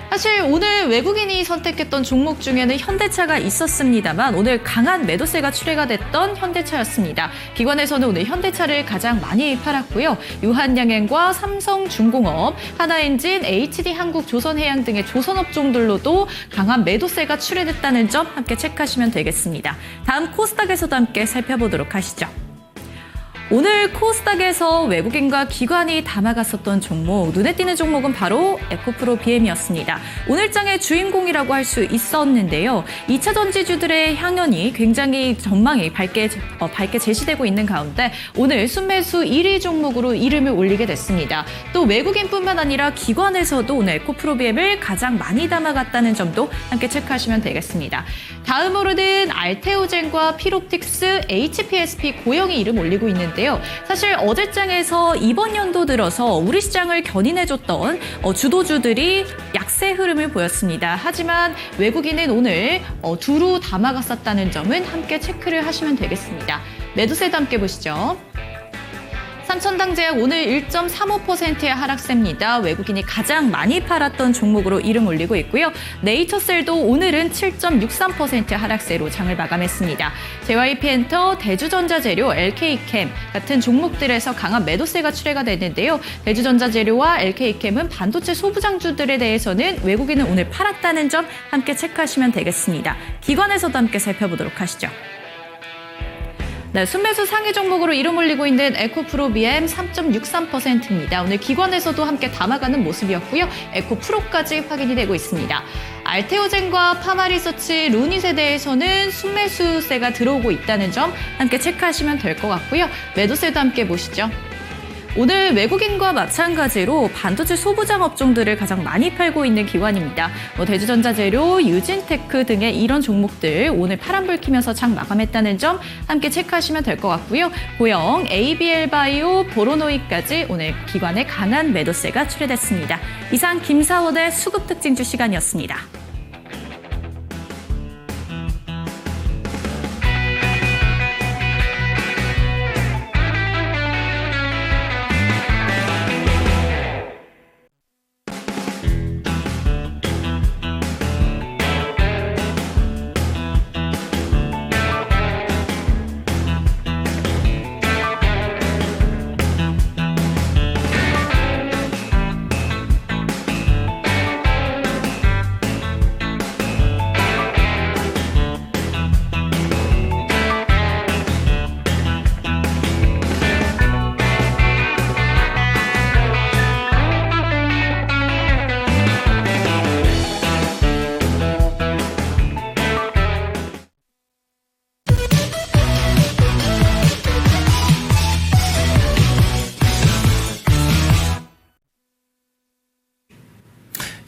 사실 오늘 외국인이 선택했던 종목 중에는 현대차가 있었습니다만 오늘 강한 매도세가 출회가 됐던 현대차였습니다. 기관에서는 오늘 현대차를 가장 많이 팔았고요. 유한양행과 삼성중공업, 하나엔진, HD한국, 조선해양 등의 조선업종들로도 강한 매도세가 출회됐다는 점 함께 체크하시면 되겠습니다. 다음 코스닥에서도 함께 살펴보도록 하시죠. 오늘 코스닥에서 외국인과 기관이 담아갔었던 종목, 눈에 띄는 종목은 바로 에코프로 BM이었습니다. 오늘장의 주인공이라고 할 수 있었는데요. 2차 전지주들의 향연이 굉장히 전망이 밝게 제시되고 있는 가운데 오늘 순매수 1위 종목으로 이름을 올리게 됐습니다. 또 외국인뿐만 아니라 기관에서도 오늘 에코프로 BM을 가장 많이 담아갔다는 점도 함께 체크하시면 되겠습니다. 다음으로는 알테오젠과 피롭틱스, HPSP 고영이 이름 올리고 있는데요. 사실 어제장에서 이번 연도 들어서 우리 시장을 견인해줬던 주도주들이 약세 흐름을 보였습니다. 하지만 외국인은 오늘 두루 담아갔었다는 점은 함께 체크를 하시면 되겠습니다. 매도세도 함께 보시죠. 삼천당제약 오늘 1.35%의 하락세입니다. 외국인이 가장 많이 팔았던 종목으로 이름 올리고 있고요. 네이처셀도 오늘은 7.63%의 하락세로 장을 마감했습니다. JYP엔터, 대주전자재료, LK캠 같은 종목들에서 강한 매도세가 출회가 됐는데요. 대주전자재료와 LK캠은 반도체 소부장주들에 대해서는 외국인은 오늘 팔았다는 점 함께 체크하시면 되겠습니다. 기관에서도 함께 살펴보도록 하시죠. 네, 순매수 상위 종목으로 이름 올리고 있는 에코프로 BM 3.63%입니다. 오늘 기관에서도 함께 담아가는 모습이었고요. 에코프로까지 확인이 되고 있습니다. 알테오젠과 파마리서치, 루닛에 대해서는 순매수세가 들어오고 있다는 점 함께 체크하시면 될 것 같고요. 매도세도 함께 보시죠. 오늘 외국인과 마찬가지로 반도체 소부장 업종들을 가장 많이 팔고 있는 기관입니다. 대주전자재료, 유진테크 등의 이런 종목들 오늘 파란불 켜면서 장 마감했다는 점 함께 체크하시면 될 것 같고요. 고영, ABL바이오, 보로노이까지 오늘 기관의 강한 매도세가 출회됐습니다. 이상 김사원의 수급특징주 시간이었습니다.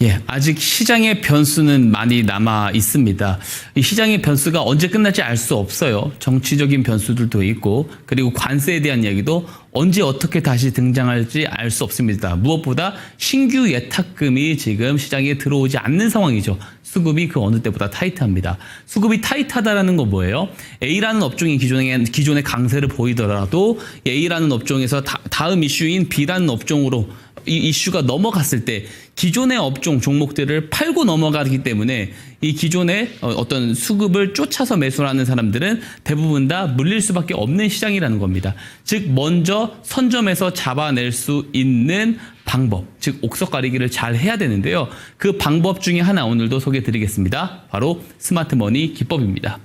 예, 아직 시장의 변수는 많이 남아 있습니다. 이 시장의 변수가 언제 끝날지 알 수 없어요. 정치적인 변수들도 있고, 그리고 관세에 대한 이야기도 언제 어떻게 다시 등장할지 알 수 없습니다. 무엇보다 신규 예탁금이 지금 시장에 들어오지 않는 상황이죠. 수급이 그 어느 때보다 타이트합니다. 수급이 타이트하다라는 건 뭐예요? A라는 업종이 기존의 강세를 보이더라도 A라는 업종에서 다음 이슈인 B라는 업종으로 이 이슈가 넘어갔을 때 기존의 업종 종목들을 팔고 넘어가기 때문에 이 기존의 어떤 수급을 쫓아서 매수를 하는 사람들은 대부분 다 물릴 수밖에 없는 시장이라는 겁니다. 즉 먼저 선점해서 잡아낼 수 있는 방법, 즉 옥석 가리기를 잘 해야 되는데요. 그 방법 중에 하나 오늘도 소개해드리겠습니다. 바로 스마트머니 기법입니다.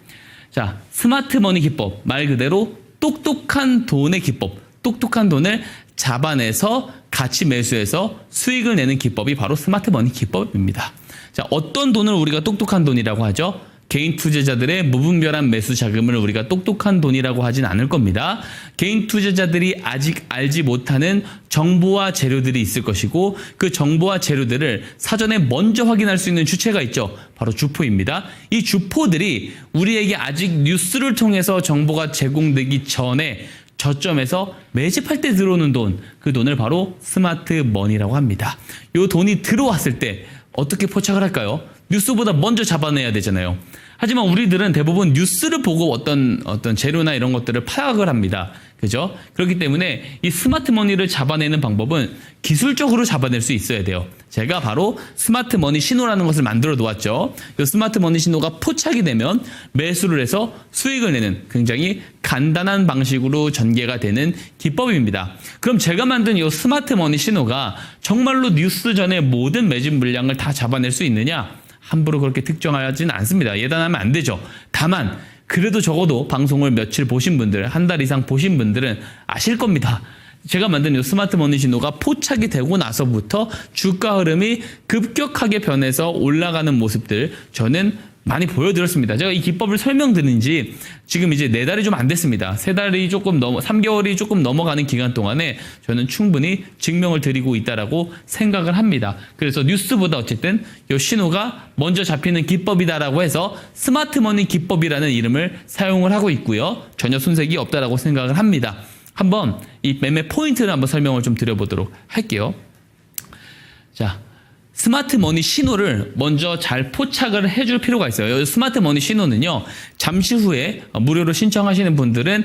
자, 스마트머니 기법, 말 그대로 똑똑한 돈의 기법, 똑똑한 돈을 잡아내서 같이 매수해서 수익을 내는 기법이 바로 스마트머니 기법입니다. 자, 어떤 돈을 우리가 똑똑한 돈이라고 하죠? 개인 투자자들의 무분별한 매수 자금을 우리가 똑똑한 돈이라고 하진 않을 겁니다. 개인 투자자들이 아직 알지 못하는 정보와 재료들이 있을 것이고 그 정보와 재료들을 사전에 먼저 확인할 수 있는 주체가 있죠. 바로 주포입니다. 이 주포들이 우리에게 아직 뉴스를 통해서 정보가 제공되기 전에 저점에서 매집할 때 들어오는 돈, 그 돈을 바로 스마트머니라고 합니다. 이 돈이 들어왔을 때 어떻게 포착을 할까요? 뉴스보다 먼저 잡아내야 되잖아요. 하지만 우리들은 대부분 뉴스를 보고 어떤 재료나 이런 것들을 파악을 합니다. 그죠? 그렇기 때문에 이 스마트머니를 잡아내는 방법은 기술적으로 잡아낼 수 있어야 돼요. 제가 바로 스마트머니 신호라는 것을 만들어 놓았죠. 이 스마트머니 신호가 포착이 되면 매수를 해서 수익을 내는 굉장히 간단한 방식으로 전개가 되는 기법입니다. 그럼 제가 만든 이 스마트머니 신호가 정말로 뉴스 전에 모든 매집 물량을 다 잡아낼 수 있느냐? 함부로 그렇게 특정하지는 않습니다. 예단하면 안 되죠. 다만 그래도 적어도 방송을 며칠 보신 분들, 한 달 이상 보신 분들은 아실 겁니다. 제가 만든 이 스마트 머니 신호가 포착이 되고 나서부터 주가 흐름이 급격하게 변해서 올라가는 모습들 저는 많이 보여드렸습니다. 제가 이 기법을 설명드린 지 지금 이제 4달이 좀 안 됐습니다. 3달이 조금 3개월이 조금 넘어가는 기간 동안에 저는 충분히 증명을 드리고 있다라고 생각을 합니다. 그래서 뉴스보다 어쨌든 이 신호가 먼저 잡히는 기법이다라고 해서 스마트 머니 기법이라는 이름을 사용을 하고 있고요. 전혀 손색이 없다라고 생각을 합니다. 한번 이 매매 포인트를 한번 설명을 좀 드려보도록 할게요. 자, 스마트 머니 신호를 먼저 잘 포착을 해줄 필요가 있어요. 이 스마트 머니 신호는요, 잠시 후에 무료로 신청하시는 분들은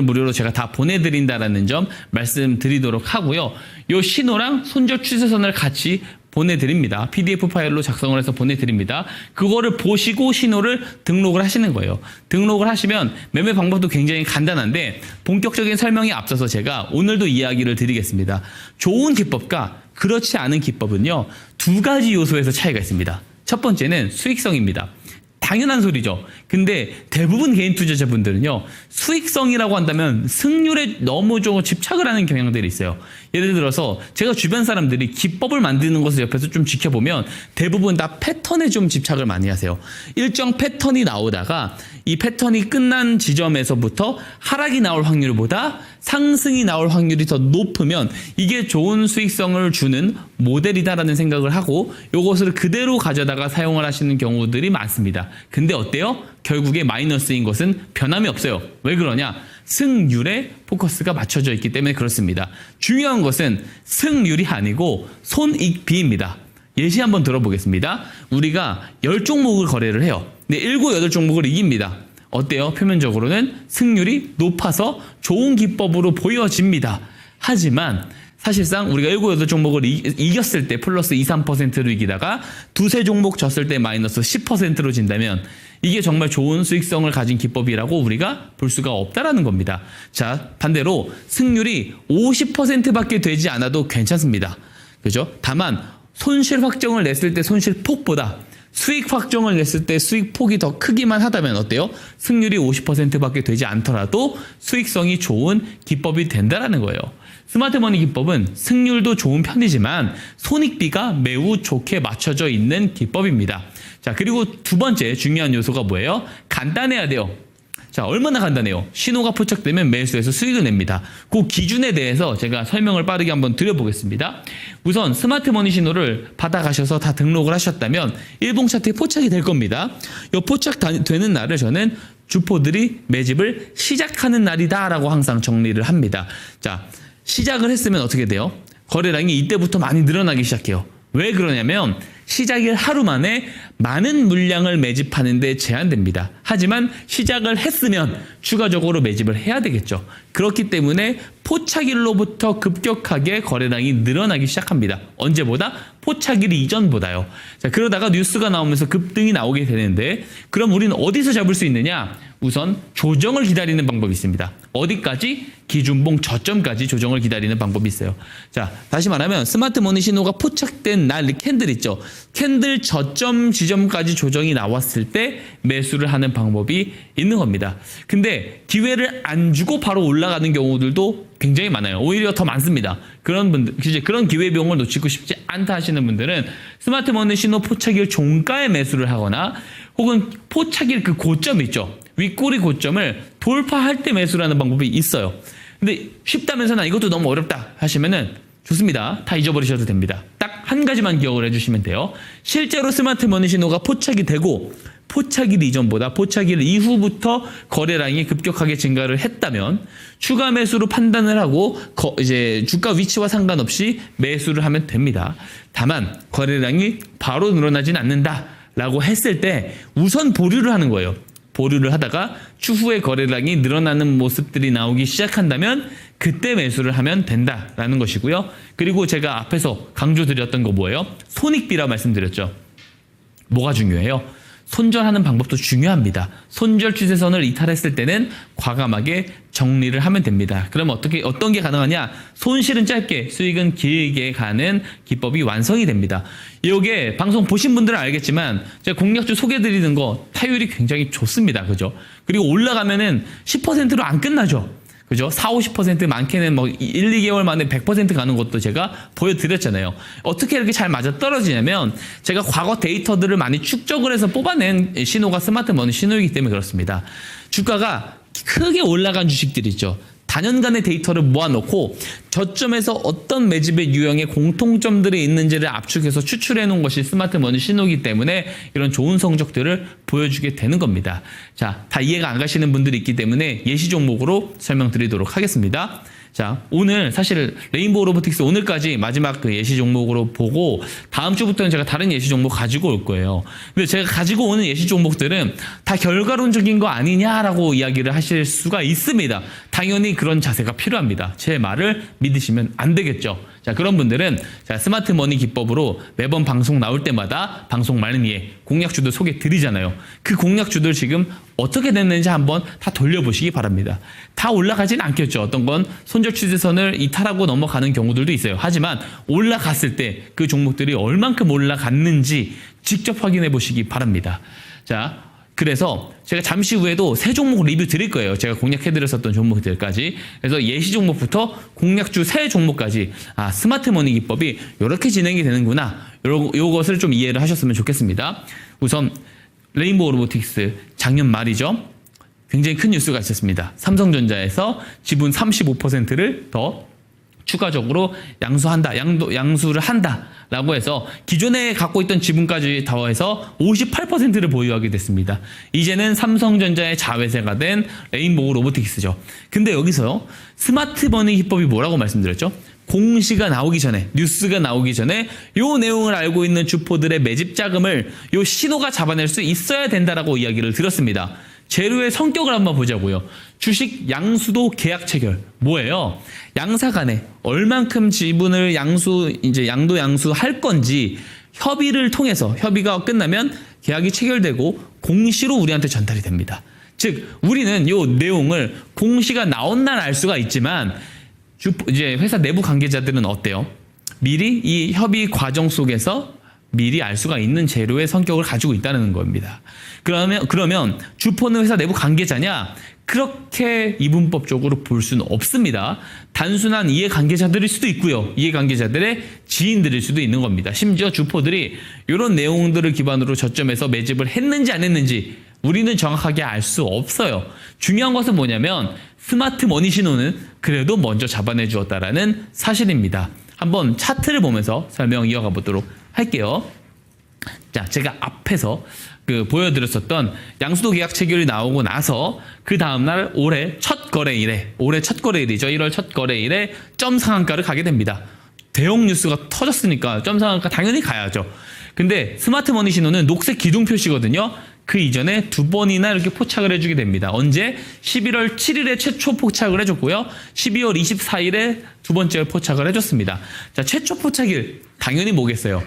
무료로 제가 다 보내드린다라는 점 말씀드리도록 하고요. 이 신호랑 손절 추세선을 같이 보내드립니다. PDF 파일로 작성을 해서 보내드립니다. 그거를 보시고 신호를 등록을 하시는 거예요. 등록을 하시면 매매 방법도 굉장히 간단한데 본격적인 설명에 앞서서 제가 오늘도 이야기를 드리겠습니다. 좋은 기법과 그렇지 않은 기법은요, 2가지 요소에서 차이가 있습니다. 첫 번째는 수익성입니다. 당연한 소리죠. 근데 대부분 개인 투자자분들은요, 수익성이라고 한다면 승률에 너무 좀 집착을 하는 경향들이 있어요. 예를 들어서 제가 주변 사람들이 기법을 만드는 것을 옆에서 좀 지켜보면 대부분 다 패턴에 좀 집착을 많이 하세요. 일정 패턴이 나오다가 이 패턴이 끝난 지점에서부터 하락이 나올 확률보다 상승이 나올 확률이 더 높으면 이게 좋은 수익성을 주는 모델이다라는 생각을 하고 이것을 그대로 가져다가 사용을 하시는 경우들이 많습니다. 근데 어때요? 결국에 마이너스인 것은 변함이 없어요. 왜 그러냐? 승률에 포커스가 맞춰져 있기 때문에 그렇습니다. 중요한 것은 승률이 아니고 손익비입니다. 예시 한번 들어보겠습니다. 우리가 10종목을 거래를 해요. 근데 7, 8종목을 이깁니다. 어때요? 표면적으로는 승률이 높아서 좋은 기법으로 보여집니다. 하지만 사실상 우리가 7, 8종목을 이겼을 때 플러스 2, 3%로 이기다가 2, 3종목 졌을 때 마이너스 10%로 진다면 이게 정말 좋은 수익성을 가진 기법이라고 우리가 볼 수가 없다라는 겁니다. 자, 반대로 승률이 50%밖에 되지 않아도 괜찮습니다. 그죠? 다만 손실 확정을 냈을 때 손실 폭보다 수익 확정을 냈을 때 수익 폭이 더 크기만 하다면 어때요? 승률이 50%밖에 되지 않더라도 수익성이 좋은 기법이 된다라는 거예요. 스마트머니 기법은 승률도 좋은 편이지만 손익비가 매우 좋게 맞춰져 있는 기법입니다. 자, 그리고 두 번째 중요한 요소가 뭐예요? 간단해야 돼요. 자, 얼마나 간단해요? 신호가 포착되면 매수해서 수익을 냅니다. 그 기준에 대해서 제가 설명을 빠르게 한번 드려보겠습니다. 우선 스마트머니 신호를 받아가셔서 다 등록을 하셨다면 일봉 차트에 포착이 될 겁니다. 이 포착되는 날을 저는 주포들이 매집을 시작하는 날이다라고 항상 정리를 합니다. 자, 시작을 했으면 어떻게 돼요? 거래량이 이때부터 많이 늘어나기 시작해요. 왜 그러냐면 시작일 하루 만에 많은 물량을 매집하는 데 제한됩니다. 하지만 시작을 했으면 추가적으로 매집을 해야 되겠죠. 그렇기 때문에 포착일로부터 급격하게 거래량이 늘어나기 시작합니다. 언제보다? 포착일 이전보다요. 자, 그러다가 뉴스가 나오면서 급등이 나오게 되는데 그럼 우리는 어디서 잡을 수 있느냐? 우선 조정을 기다리는 방법이 있습니다. 어디까지? 기준봉 저점까지 조정을 기다리는 방법이 있어요. 자, 다시 말하면 스마트머니 신호가 포착된 날 캔들 있죠. 캔들 저점 지점까지 조정이 나왔을 때 매수를 하는 방법이 있는 겁니다. 근데 기회를 안 주고 바로 올라가는 경우들도 굉장히 많아요. 오히려 더 많습니다. 그런 분들, 이제 그런 기회비용을 놓치고 싶지 않다 하시는 분들은 스마트머니 신호 포착일 종가에 매수를 하거나 혹은 포착일 그 고점 있죠. 윗꼬리 고점을 돌파할 때 매수를 하는 방법이 있어요. 근데 쉽다면서 나 이것도 너무 어렵다 하시면은 좋습니다. 다 잊어버리셔도 됩니다. 딱 한 가지만 기억을 해주시면 돼요. 실제로 스마트머니 신호가 포착이 되고 포착일 이전보다 포착일 이후부터 거래량이 급격하게 증가를 했다면 추가 매수로 판단을 하고 이제 주가 위치와 상관없이 매수를 하면 됩니다. 다만 거래량이 바로 늘어나진 않는다라고 했을 때 우선 보류를 하는 거예요. 보류를 하다가 추후에 거래량이 늘어나는 모습들이 나오기 시작한다면 그때 매수를 하면 된다라는 것이고요. 그리고 제가 앞에서 강조드렸던 거 뭐예요? 손익비라 말씀드렸죠. 뭐가 중요해요? 손절하는 방법도 중요합니다. 손절 추세선을 이탈했을 때는 과감하게 정리를 하면 됩니다. 그러면 어떤 게 가능하냐? 손실은 짧게, 수익은 길게 가는 기법이 완성이 됩니다. 이게 방송 보신 분들은 알겠지만 제가 공략주 소개해드리는 거 타율이 굉장히 좋습니다. 그죠? 그리고 올라가면은 10%로 안 끝나죠. 그죠? 40~50% 많게는 뭐 1~2개월 만에 100% 가는 것도 제가 보여드렸잖아요. 어떻게 이렇게 잘 맞아 떨어지냐면 제가 과거 데이터들을 많이 축적을 해서 뽑아낸 신호가 스마트머니 신호이기 때문에 그렇습니다. 주가가 크게 올라간 주식들 있죠. 단연간의 데이터를 모아놓고 저점에서 어떤 매집의 유형의 공통점들이 있는지를 압축해서 추출해 놓은 것이 스마트머니 신호이기 때문에 이런 좋은 성적들을 보여주게 되는 겁니다. 자, 다 이해가 안 가시는 분들이 있기 때문에 예시 종목으로 설명드리도록 하겠습니다. 자, 오늘 사실 레인보우 로보틱스 오늘까지 마지막 그 예시 종목으로 보고 다음 주부터는 제가 다른 예시 종목 가지고 올 거예요. 근데 제가 가지고 오는 예시 종목들은 다 결과론적인 거 아니냐라고 이야기를 하실 수가 있습니다. 당연히 그런 자세가 필요합니다. 제 말을 믿으시면 안 되겠죠. 자, 그런 분들은 자, 스마트머니 기법으로 매번 방송 나올 때마다 방송 말미에 공략주들 소개 드리잖아요. 그 공략주들 지금 어떻게 됐는지 한번 다 돌려보시기 바랍니다. 다 올라가진 않겠죠. 어떤 건 손절 추세선을 이탈하고 넘어가는 경우들도 있어요. 하지만 올라갔을 때 그 종목들이 얼만큼 올라갔는지 직접 확인해 보시기 바랍니다. 자, 그래서 제가 잠시 후에도 새 종목 리뷰 드릴 거예요. 제가 공략해드렸었던 종목들까지. 그래서 예시 종목부터 공략주 새 종목까지 스마트머니 기법이 이렇게 진행이 되는구나. 요것을 좀 이해를 하셨으면 좋겠습니다. 우선 레인보우 로보틱스 작년 말이죠. 굉장히 큰 뉴스가 있었습니다. 삼성전자에서 지분 35%를 더 추가적으로 양수를 한다라고 해서 기존에 갖고 있던 지분까지 더해서 58%를 보유하게 됐습니다. 이제는 삼성전자의 자회사가 된 레인보우 로보틱스죠. 근데 여기서 스마트머니 기법이 뭐라고 말씀드렸죠? 공시가 나오기 전에, 뉴스가 나오기 전에 요 내용을 알고 있는 주포들의 매집 자금을 요 신호가 잡아낼 수 있어야 된다라고 이야기를 드렸습니다. 재료의 성격을 한번 보자고요. 주식 양수도 계약 체결. 뭐예요? 양사 간에 얼만큼 지분을 양도 양수할 건지 협의를 통해서 협의가 끝나면 계약이 체결되고 공시로 우리한테 전달이 됩니다. 즉, 우리는 요 내용을 공시가 나온 날 알 수가 있지만 이제 회사 내부 관계자들은 어때요? 미리 이 협의 과정 속에서 미리 알 수가 있는 재료의 성격을 가지고 있다는 겁니다. 그러면 주포는 회사 내부 관계자냐? 그렇게 이분법적으로 볼 수는 없습니다. 단순한 이해관계자들일 수도 있고요. 이해관계자들의 지인들일 수도 있는 겁니다. 심지어 주포들이 이런 내용들을 기반으로 저점에서 매집을 했는지 안 했는지 우리는 정확하게 알 수 없어요. 중요한 것은 뭐냐면 스마트 머니 신호는 그래도 먼저 잡아내 주었다라는 사실입니다. 한번 차트를 보면서 설명 이어가 보도록 할게요. 자, 제가 앞에서 보여드렸었던 양수도 계약 체결이 나오고 나서 그 다음날 올해 첫 거래일이죠. 1월 첫 거래일에 점 상한가를 가게 됩니다. 대형 뉴스가 터졌으니까 점 상한가 당연히 가야죠. 근데 스마트 머니 신호는 녹색 기둥 표시거든요. 그 이전에 두 번이나 이렇게 포착을 해주게 됩니다. 언제? 11월 7일에 최초 포착을 해줬고요. 12월 24일에 두 번째 포착을 해줬습니다. 자, 최초 포착일 당연히 뭐겠어요?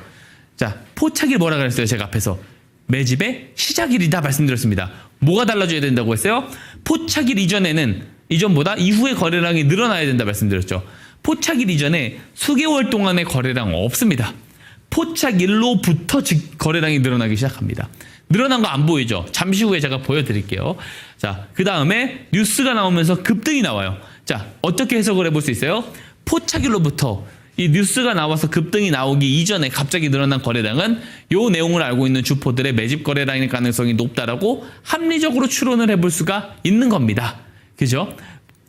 자, 포착일 뭐라 그랬어요? 제가 앞에서 매집의 시작일이다 말씀드렸습니다. 뭐가 달라져야 된다고 했어요? 포착일 이전보다 이후의 거래량이 늘어나야 된다 말씀드렸죠. 포착일 이전에 수개월 동안의 거래량 없습니다. 포착일로부터 거래량이 늘어나기 시작합니다. 늘어난 거 안 보이죠? 잠시 후에 제가 보여드릴게요. 자, 그 다음에 뉴스가 나오면서 급등이 나와요. 자, 어떻게 해석을 해볼 수 있어요? 포착일로부터 이 뉴스가 나와서 급등이 나오기 이전에 갑자기 늘어난 거래량은 이 내용을 알고 있는 주포들의 매집 거래량일 가능성이 높다라고 합리적으로 추론을 해볼 수가 있는 겁니다. 그죠?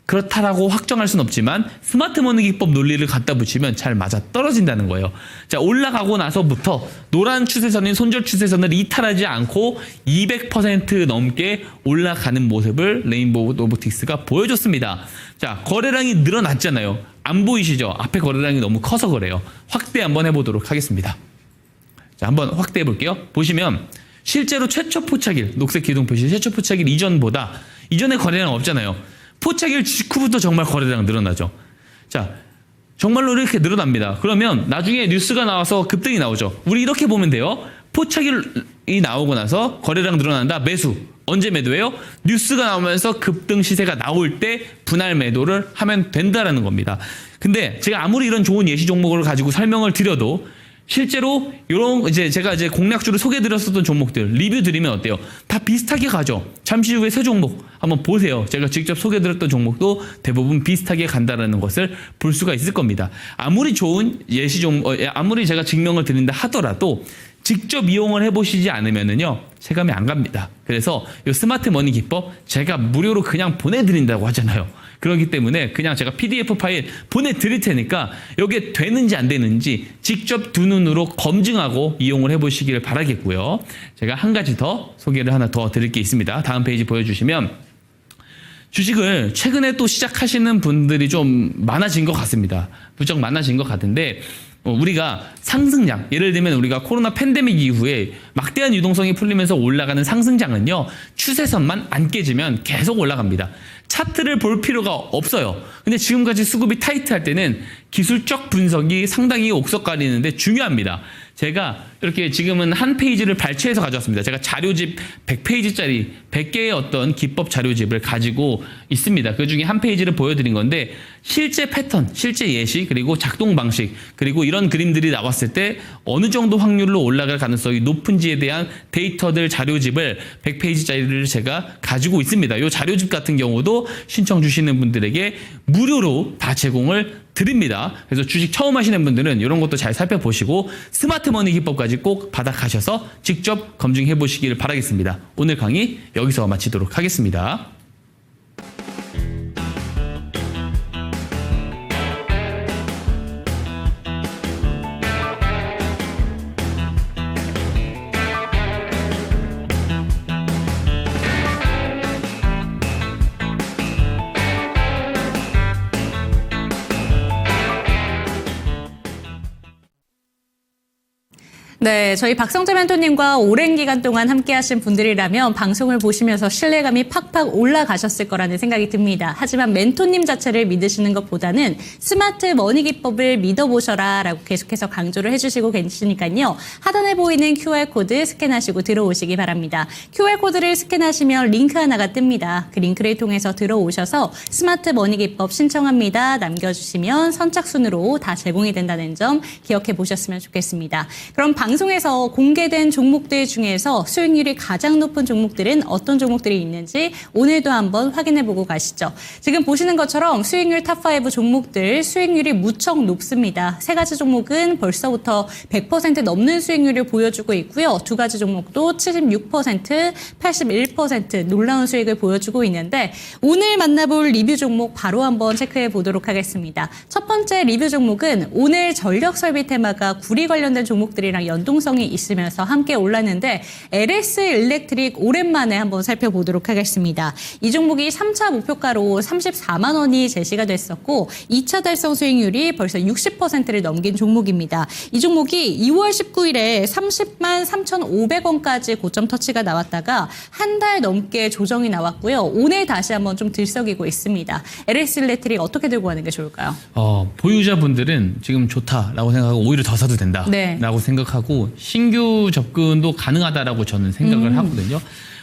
그렇다라고 확정할 수는 없지만 스마트머니 기법 논리를 갖다 붙이면 잘 맞아 떨어진다는 거예요. 자, 올라가고 나서부터 노란 추세선인 손절 추세선을 이탈하지 않고 200% 넘게 올라가는 모습을 레인보우 로보틱스가 보여줬습니다. 자, 거래량이 늘어났잖아요. 안 보이시죠? 앞에 거래량이 너무 커서 그래요. 확대 한번 해보도록 하겠습니다. 자, 한번 확대해 볼게요. 보시면 실제로 최초 포착일, 녹색 기둥 표시 최초 포착일 이전에 거래량 없잖아요. 포착일 직후부터 정말 거래량 늘어나죠. 자, 정말로 이렇게 늘어납니다. 그러면 나중에 뉴스가 나와서 급등이 나오죠. 우리 이렇게 보면 돼요. 포착이 나오고 나서 거래량 늘어난다. 매수. 언제 매도해요? 뉴스가 나오면서 급등 시세가 나올 때 분할 매도를 하면 된다라는 겁니다. 근데 제가 아무리 이런 좋은 예시 종목을 가지고 설명을 드려도 실제로 이런 제가 공략주를 소개해드렸었던 종목들 리뷰 드리면 어때요? 다 비슷하게 가죠. 잠시 후에 새 종목 한번 보세요. 제가 직접 소개해드렸던 종목도 대부분 비슷하게 간다라는 것을 볼 수가 있을 겁니다. 아무리 좋은 예시 아무리 제가 증명을 드린다 하더라도 직접 이용을 해보시지 않으면은요 체감이 안 갑니다. 그래서 이 스마트 머니 기법 제가 무료로 그냥 보내드린다고 하잖아요. 그렇기 때문에 그냥 제가 PDF 파일 보내드릴 테니까 이게 되는지 안 되는지 직접 두 눈으로 검증하고 이용을 해보시기를 바라겠고요. 제가 한 가지 더 소개를 하나 더 드릴 게 있습니다. 다음 페이지 보여주시면 주식을 최근에 또 시작하시는 분들이 좀 많아진 것 같습니다. 부쩍 많아진 것 같은데 우리가 상승장, 예를 들면 우리가 코로나 팬데믹 이후에 막대한 유동성이 풀리면서 올라가는 상승장은요 추세선만 안 깨지면 계속 올라갑니다. 차트를 볼 필요가 없어요. 근데 지금까지 수급이 타이트할 때는 기술적 분석이 상당히 옥석 가리는데 중요합니다. 제가 이렇게 지금은 한 페이지를 발췌해서 가져왔습니다. 제가 자료집 100페이지짜리 100개의 어떤 기법 자료집을 가지고 있습니다. 그 중에 한 페이지를 보여드린 건데 실제 패턴, 실제 예시, 그리고 작동 방식, 그리고 이런 그림들이 나왔을 때 어느 정도 확률로 올라갈 가능성이 높은지에 대한 데이터들 자료집을 100페이지짜리를 제가 가지고 있습니다. 이 자료집 같은 경우도 신청 주시는 분들에게 무료로 다 제공을 드립니다. 그래서 주식 처음 하시는 분들은 이런 것도 잘 살펴보시고 스마트 머니 기법까지 꼭 받아가셔서 직접 검증해 보시기를 바라겠습니다. 오늘 강의 여기서 마치도록 하겠습니다. 네, 저희 박성재 멘토님과 오랜 기간 동안 함께하신 분들이라면 방송을 보시면서 신뢰감이 팍팍 올라가셨을 거라는 생각이 듭니다. 하지만 멘토님 자체를 믿으시는 것보다는 스마트 머니 기법을 믿어보셔라 라고 계속해서 강조를 해주시고 계시니까요. 하단에 보이는 QR코드 스캔하시고 들어오시기 바랍니다. QR코드를 스캔하시면 링크 하나가 뜹니다. 그 링크를 통해서 들어오셔서 스마트 머니 기법 신청합니다. 남겨주시면 선착순으로 다 제공이 된다는 점 기억해 보셨으면 좋겠습니다. 그럼 방송에서 공개된 종목들 중에서 수익률이 가장 높은 종목들은 어떤 종목들이 있는지 오늘도 한번 확인해보고 가시죠. 지금 보시는 것처럼 수익률 탑5 종목들 수익률이 무척 높습니다. 세 가지 종목은 벌써부터 100% 넘는 수익률을 보여주고 있고요. 두 가지 종목도 76%, 81% 놀라운 수익을 보여주고 있는데 오늘 만나볼 리뷰 종목 바로 한번 체크해 보도록 하겠습니다. 첫 번째 리뷰 종목은 오늘 전력 설비 테마가 구리 관련된 종목들이랑 연동성이 있으면서 함께 올랐는데 LS 일렉트릭 오랜만에 한번 살펴보도록 하겠습니다. 이 종목이 3차 목표가로 34만 원이 제시가 됐었고 2차 달성 수익률이 벌써 60%를 넘긴 종목입니다. 이 종목이 2월 19일에 30만 3,500원까지 고점 터치가 나왔다가 한 달 넘게 조정이 나왔고요. 오늘 다시 한번 좀 들썩이고 있습니다. LS 일렉트릭 어떻게 들고 가는 게 좋을까요? 보유자분들은 지금 좋다라고 생각하고 오히려 더 사도 된다라고 생각하고 신규 접근도 가능하다라고 저는 생각을 하거든요.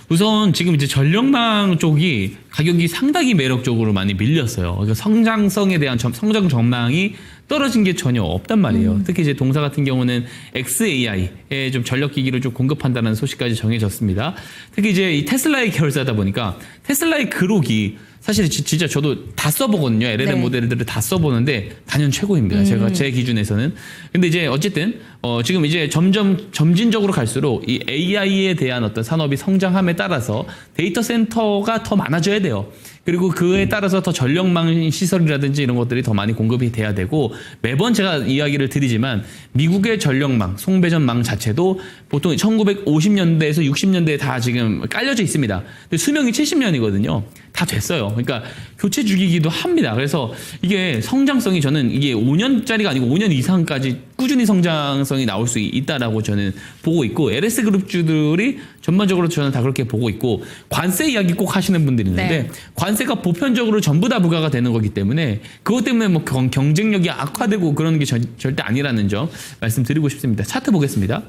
우선 지금 이제 전력망 쪽이 가격이 상당히 매력적으로 많이 밀렸어요. 그러니까 성장성에 대한 성장 전망이 떨어진 게 전혀 없단 말이에요. 특히 이제 동사 같은 경우는 XAI에 좀 전력기기를 좀 공급한다는 소식까지 정해졌습니다. 특히 이제 이 테슬라의 계열사다 보니까 테슬라의 그록이 사실 진짜 저도 다 써보거든요. LLM 모델들을 다 써보는데 단연 최고입니다. 제가 제 기준에서는. 근데 이제 어쨌든 지금 이제 점진적으로 갈수록 이 AI에 대한 어떤 산업이 성장함에 따라서 데이터 센터가 더 많아져야 돼요. 그리고 그에 따라서 더 전력망 시설이라든지 이런 것들이 더 많이 공급이 돼야 되고 매번 제가 이야기를 드리지만 미국의 전력망, 송배전망 자체도 보통 1950년대에서 60년대에 다 지금 깔려져 있습니다. 근데 수명이 70년이거든요. 다 됐어요. 그러니까 교체 주기기도 합니다. 그래서 이게 성장성이 저는 이게 5년짜리가 아니고 5년 이상까지 꾸준히 성장성이 나올 수 있다라고 저는 보고 있고 LS 그룹주들이 전반적으로 저는 다 그렇게 보고 있고 관세 이야기 꼭 하시는 분들이 있는데 관세가 보편적으로 전부 다 부과가 되는 거기 때문에 그것 때문에 뭐 경쟁력이 악화되고 그런 게 절대 아니라는 점 말씀드리고 싶습니다. 차트 보겠습니다.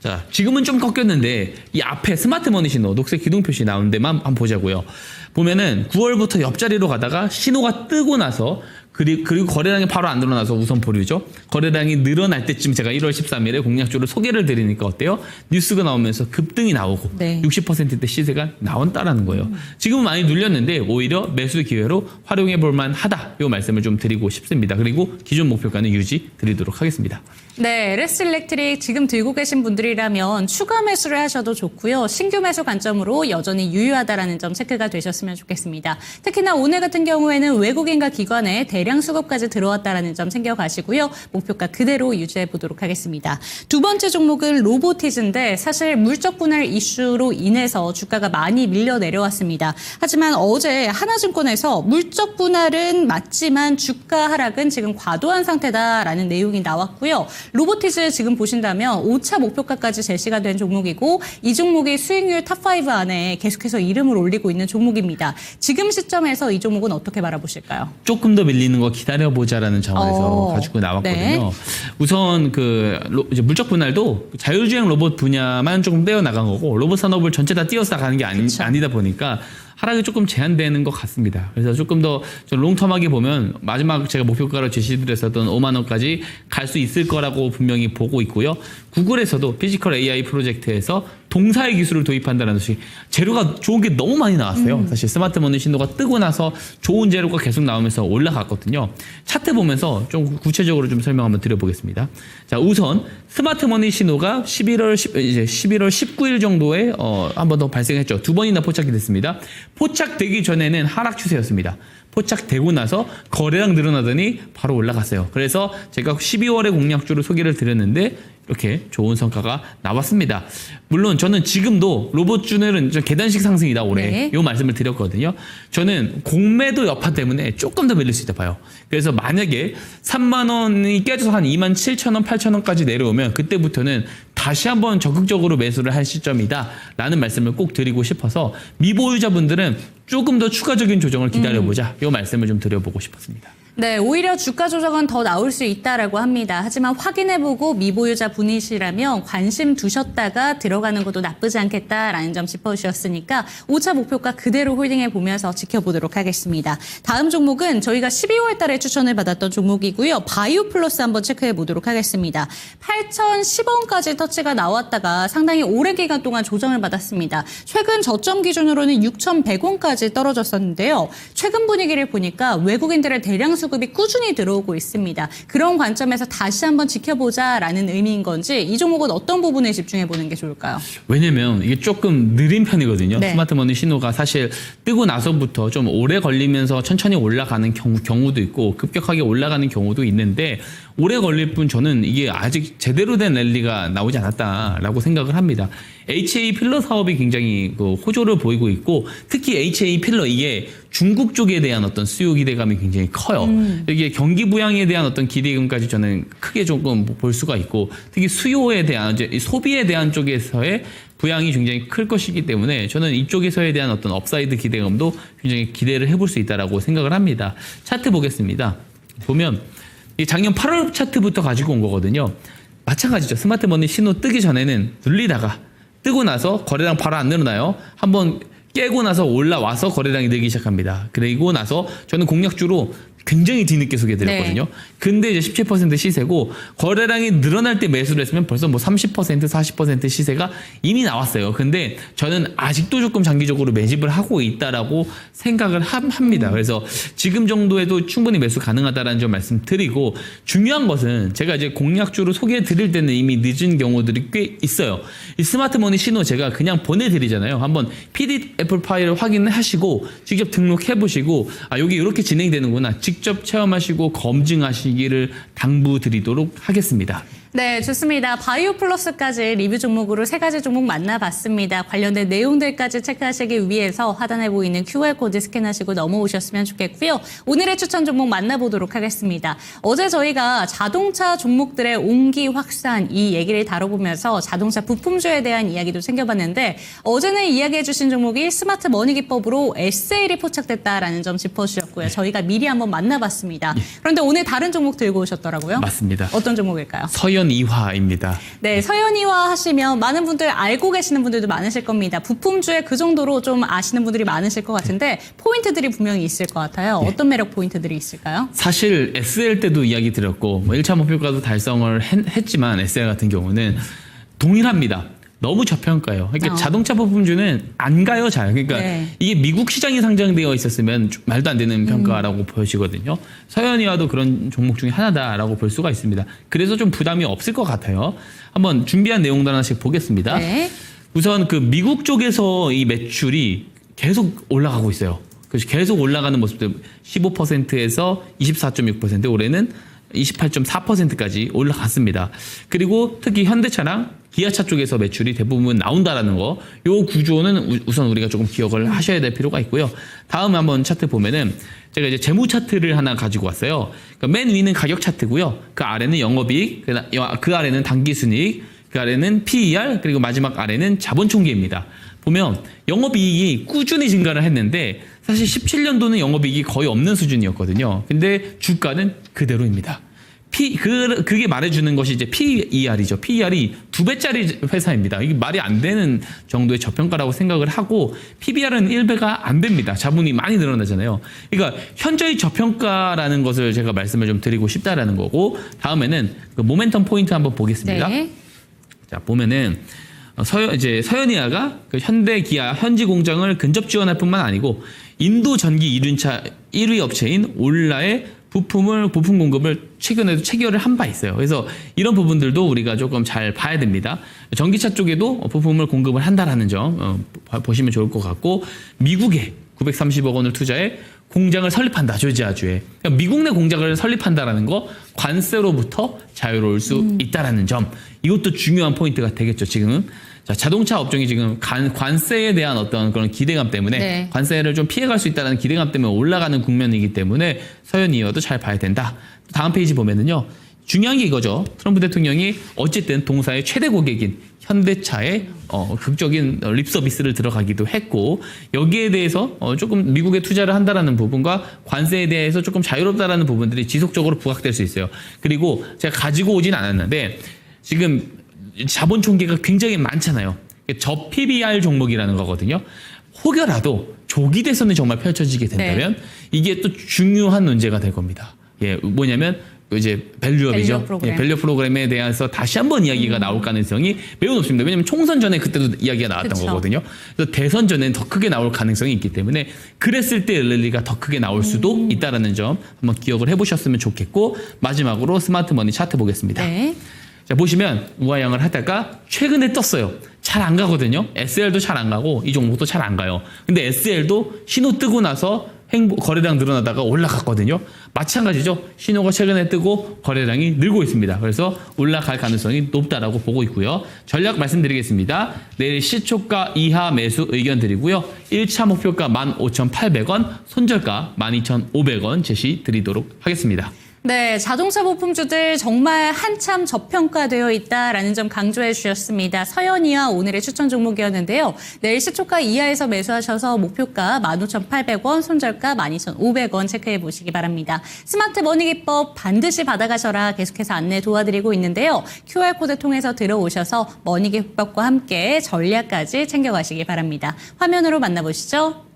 자, 지금은 좀 꺾였는데 이 앞에 스마트머니 신호, 녹색 기둥 표시 나오는 데만 한번 보자고요. 보면은 9월부터 옆자리로 가다가 신호가 뜨고 나서 그리고 거래량이 바로 안 늘어나서 우선 보류죠. 거래량이 늘어날 때쯤 제가 1월 13일에 공략주를 소개를 드리니까 어때요? 뉴스가 나오면서 급등이 나오고 네. 60%대 시세가 나온다라는 거예요. 지금은 많이 눌렸는데 오히려 매수 기회로 활용해 볼 만하다. 이 말씀을 좀 드리고 싶습니다. 그리고 기존 목표가는 유지 드리도록 하겠습니다. 네, LS 일렉트릭 지금 들고 계신 분들이라면 추가 매수를 하셔도 좋고요. 신규 매수 관점으로 여전히 유효하다라는 점 체크가 되셨으면 좋겠습니다. 특히나 오늘 같은 경우에는 외국인과 기관의 대량 수급까지 들어왔다라는 점 챙겨가시고요. 목표가 그대로 유지해 보도록 하겠습니다. 두 번째 종목은 로보티즈인데 사실 물적 분할 이슈로 인해서 주가가 많이 밀려 내려왔습니다. 하지만 어제 하나증권에서 물적 분할은 맞지만 주가 하락은 지금 과도한 상태다라는 내용이 나왔고요. 로보티즈 지금 보신다면 5차 목표가까지 제시가 된 종목이고 이 종목이 수익률 탑5 안에 계속해서 이름을 올리고 있는 종목입니다. 지금 시점에서 이 종목은 어떻게 바라보실까요? 조금 더 밀리는 거 기다려보자라는 차원에서 가지고 나왔거든요. 네. 우선 이제 물적 분할도 자율주행 로봇 분야만 조금 떼어나간 거고 로봇 산업을 전체 다 띄어서 나가는 게 아니다 보니까 하락이 조금 제한되는 것 같습니다. 그래서 조금 더 롱텀하게 보면 마지막 제가 목표가로 제시드렸었던 5만 원까지 갈 수 있을 거라고 분명히 보고 있고요. 구글에서도 피지컬 AI 프로젝트에서 동사의 기술을 도입한다는 것이 재료가 좋은 게 너무 많이 나왔어요. 사실 스마트머니 신호가 뜨고 나서 좋은 재료가 계속 나오면서 올라갔거든요. 차트 보면서 좀 구체적으로 좀 설명 한번 드려보겠습니다. 자, 우선 스마트머니 신호가 11월 19일 정도에 한 번 더 발생했죠. 두 번이나 포착이 됐습니다. 포착되기 전에는 하락 추세였습니다. 포착되고 나서 거래량 늘어나더니 바로 올라갔어요. 그래서 제가 12월에 공략주를 소개를 드렸는데 이렇게 좋은 성과가 나왔습니다. 물론 저는 지금도 로봇주는 계단식 상승이다 올해 네. 이 말씀을 드렸거든요. 저는 공매도 여파 때문에 조금 더 밀릴 수 있다 봐요. 그래서 만약에 3만 원이 깨져서 한 2만 7천 원, 8천 원까지 내려오면 그때부터는 다시 한번 적극적으로 매수를 할 시점이다 라는 말씀을 꼭 드리고 싶어서 미보유자분들은 조금 더 추가적인 조정을 기다려보자 이 말씀을 좀 드려보고 싶었습니다. 네, 오히려 주가 조정은 더 나올 수 있다라고 합니다. 하지만 확인해보고 미보유자 분이시라면 관심 두셨다가 들어가는 것도 나쁘지 않겠다라는 점 짚어주셨으니까 5차 목표가 그대로 홀딩해보면서 지켜보도록 하겠습니다. 다음 종목은 저희가 12월 달에 추천을 받았던 종목이고요. 바이오 플러스 한번 체크해보도록 하겠습니다. 8,010원까지 터치가 나왔다가 상당히 오랜 기간 동안 조정을 받았습니다. 최근 저점 기준으로는 6,100원까지 떨어졌었는데요. 최근 분위기를 보니까 외국인들의 대량 수급이 꾸준히 들어오고 있습니다. 그런 관점에서 다시 한번 지켜보자라는 의미인 건지 이 종목은 어떤 부분에 집중해 보는 게 좋을까요? 왜냐면 이게 조금 느린 편이거든요. 네. 스마트머니 신호가 사실 뜨고 나서부터 좀 오래 걸리면서 천천히 올라가는 경우도 있고 급격하게 올라가는 경우도 있는데 오래 걸릴 뿐 저는 이게 아직 제대로 된 랠리가 나오지 않았다라고 생각을 합니다. HA 필러 사업이 굉장히 호조를 보이고 있고 특히 HA 필러 이게 중국 쪽에 대한 어떤 수요 기대감이 굉장히 커요. 이게 경기 부양에 대한 어떤 기대감까지 저는 크게 조금 볼 수가 있고 특히 수요에 대한 이제 소비에 대한 쪽에서의 부양이 굉장히 클 것이기 때문에 저는 이쪽에서에 대한 어떤 업사이드 기대감도 굉장히 기대를 해볼 수 있다라고 생각을 합니다. 차트 보겠습니다. 보면 작년 8월 차트부터 가지고 온 거거든요. 마찬가지죠. 스마트머니 신호 뜨기 전에는 눌리다가 뜨고 나서 거래량 바로 안 늘어나요. 한번 깨고 나서 올라와서 거래량이 늘기 시작합니다. 그리고 나서 저는 공략주로 굉장히 뒤늦게 소개해드렸거든요. 네. 근데 이제 17% 시세고 거래량이 늘어날 때 매수를 했으면 벌써 뭐 30%, 40% 시세가 이미 나왔어요. 근데 저는 아직도 조금 장기적으로 매집을 하고 있다라고 생각을 합니다. 그래서 지금 정도에도 충분히 매수 가능하다라는 점 말씀드리고 중요한 것은 제가 이제 공략주로 소개해드릴 때는 이미 늦은 경우들이 꽤 있어요. 이 스마트머니 신호 제가 그냥 보내드리잖아요. 한번 PDF 파일을 확인하시고 직접 등록해보시고 아 여기 이렇게 진행되는구나. 직접 체험하시고 검증하시기를 당부드리도록 하겠습니다. 네, 좋습니다. 바이오 플러스까지 리뷰 종목으로 3가지 종목 만나봤습니다. 관련된 내용들까지 체크하시기 위해서 하단에 보이는 QR코드 스캔하시고 넘어오셨으면 좋겠고요. 오늘의 추천 종목 만나보도록 하겠습니다. 어제 저희가 자동차 종목들의 온기 확산 이 얘기를 다뤄보면서 자동차 부품주에 대한 이야기도 챙겨봤는데 어제는 이야기해 주신 종목이 스마트 머니 기법으로 SL이 포착됐다라는 점 짚어주셨고요. 저희가 미리 한번 만나봤습니다. 그런데 오늘 다른 종목 들고 오셨더라고요. 맞습니다. 어떤 종목일까요? 서현 서현이화입니다. 네, 서현이화 하시면 많은 분들 알고 계시는 분들도 많으실 겁니다. 부품주에 그 정도로 좀 아시는 분들이 많으실 것 같은데 포인트들이 분명히 있을 것 같아요. 어떤 매력 포인트들이 있을까요? 사실 SL 때도 이야기 드렸고 1차 목표가도 달성을 했지만 SL 같은 경우는 동일합니다. 너무 저평가예요. 그러니까 자동차 부품주는 안 가요, 잘. 그러니까 네. 이게 미국 시장에 상장되어 있었으면 말도 안 되는 평가라고 보여지거든요. 서현이와도 그런 종목 중에 하나다라고 볼 수가 있습니다. 그래서 좀 부담이 없을 것 같아요. 한번 준비한 내용들 하나씩 보겠습니다. 네. 우선 그 미국 쪽에서 이 매출이 계속 올라가고 있어요. 그래서 계속 올라가는 모습들 15%에서 24.6% 올해는 28.4%까지 올라갔습니다. 그리고 특히 현대차랑 기아차 쪽에서 매출이 대부분 나온다라는 거, 요 구조는 우선 우리가 조금 기억을 하셔야 될 필요가 있고요. 다음에 한번 차트 보면은 제가 이제 재무 차트를 하나 가지고 왔어요. 그러니까 맨 위는 가격 차트고요. 그 아래는 영업이익, 그 아래는 당기순이익, 그 아래는 PER, 그리고 마지막 아래는 자본총계입니다. 보면 영업이익이 꾸준히 증가를 했는데 사실 17년도는 영업이익이 거의 없는 수준이었거든요. 근데 주가는 그대로입니다. 그게 말해주는 것이 이제 PER이죠. PER이 2배짜리 회사입니다. 이게 말이 안 되는 정도의 저평가라고 생각을 하고 PBR은 1배가 안 됩니다. 자본이 많이 늘어나잖아요. 그러니까 현저히 저평가라는 것을 제가 말씀을 좀 드리고 싶다라는 거고, 다음에는 그 모멘텀 포인트 한번 보겠습니다. 네. 자, 보면은 서현이아가 그 현대 기아 현지 공장을 근접 지원할 뿐만 아니고 인도 전기 이륜차 1위 업체인 올라의 부품 공급을 최근에도 체결을 한 바 있어요. 그래서 이런 부분들도 우리가 조금 잘 봐야 됩니다. 전기차 쪽에도 부품을 공급을 한다라는 점 보시면 좋을 것 같고, 미국에 930억 원을 투자해 공장을 설립한다, 조지아주에. 그러니까 미국 내 공장을 설립한다라는 거, 관세로부터 자유로울 수 있다라는 점, 이것도 중요한 포인트가 되겠죠, 지금은. 자, 자동차 업종이 지금 관세에 대한 어떤 그런 기대감 때문에 네. 관세를 좀 피해갈 수 있다는 기대감 때문에 올라가는 국면이기 때문에 서현이어도 잘 봐야 된다. 다음 페이지 보면은요, 중요한 게 이거죠. 트럼프 대통령이 어쨌든 동사의 최대 고객인 현대차에 극적인 립 서비스를 들어가기도 했고, 여기에 대해서 조금 미국에 투자를 한다라는 부분과 관세에 대해서 조금 자유롭다라는 부분들이 지속적으로 부각될 수 있어요. 그리고 제가 가지고 오진 않았는데 지금 자본 총계가 굉장히 많잖아요. 저 PBR 종목이라는 거거든요. 혹여라도 조기 대선이 정말 펼쳐지게 된다면 이게 또 중요한 문제가 될 겁니다. 예, 뭐냐면 이제 밸류업이죠. 밸류 프로그램. 예, 밸류 프로그램에 대해서 다시 한번 이야기가 나올 가능성이 매우 높습니다. 왜냐하면 총선 전에 그때도 이야기가 나왔던 그쵸. 거거든요. 그래서 대선 전에는 더 크게 나올 가능성이 있기 때문에 그랬을 때 랠리가 더 크게 나올 수도 있다라는 점 한번 기억을 해보셨으면 좋겠고, 마지막으로 스마트머니 차트 보겠습니다. 네. 자, 보시면 우하향을 하다가 최근에 떴어요. 잘 안 가거든요. SL도 잘 안 가고 이 종목도 잘 안 가요. 근데 SL도 신호 뜨고 나서 거래량 늘어나다가 올라갔거든요. 마찬가지죠. 신호가 최근에 뜨고 거래량이 늘고 있습니다. 그래서 올라갈 가능성이 높다라고 보고 있고요. 전략 말씀드리겠습니다. 내일 시초가 이하 매수 의견 드리고요. 1차 목표가 15,800원, 손절가 12,500원 제시 드리도록 하겠습니다. 네, 자동차 부품주들 정말 한참 저평가되어 있다라는 점 강조해 주셨습니다. 서현이와 오늘의 추천 종목이었는데요. 내일 시초가 이하에서 매수하셔서 목표가 15,800원, 손절가 12,500원 체크해 보시기 바랍니다. 스마트 머니 기법 반드시 받아가셔라 계속해서 안내 도와드리고 있는데요. QR코드 통해서 들어오셔서 머니 기법과 함께 전략까지 챙겨가시기 바랍니다. 화면으로 만나보시죠.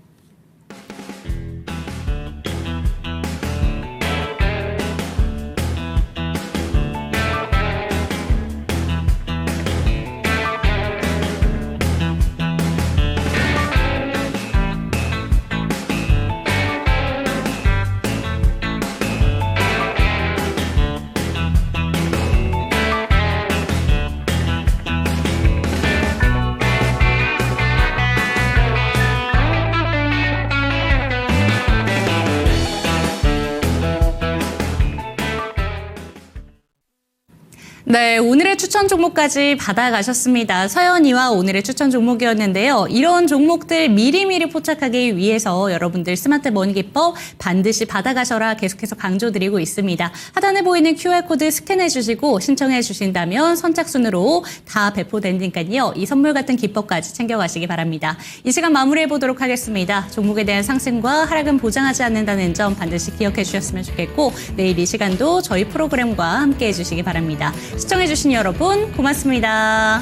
네, 오늘의 추천 종목까지 받아가셨습니다. 서현이와 오늘의 추천 종목이었는데요. 이런 종목들 미리미리 포착하기 위해서 여러분들 스마트 머니 기법 반드시 받아가셔라 계속해서 강조드리고 있습니다. 하단에 보이는 QR코드 스캔해 주시고 신청해 주신다면 선착순으로 다 배포되니까요. 이 선물 같은 기법까지 챙겨가시기 바랍니다. 이 시간 마무리해 보도록 하겠습니다. 종목에 대한 상승과 하락은 보장하지 않는다는 점 반드시 기억해 주셨으면 좋겠고, 내일 이 시간도 저희 프로그램과 함께 해주시기 바랍니다. 시청해주신 여러분 고맙습니다.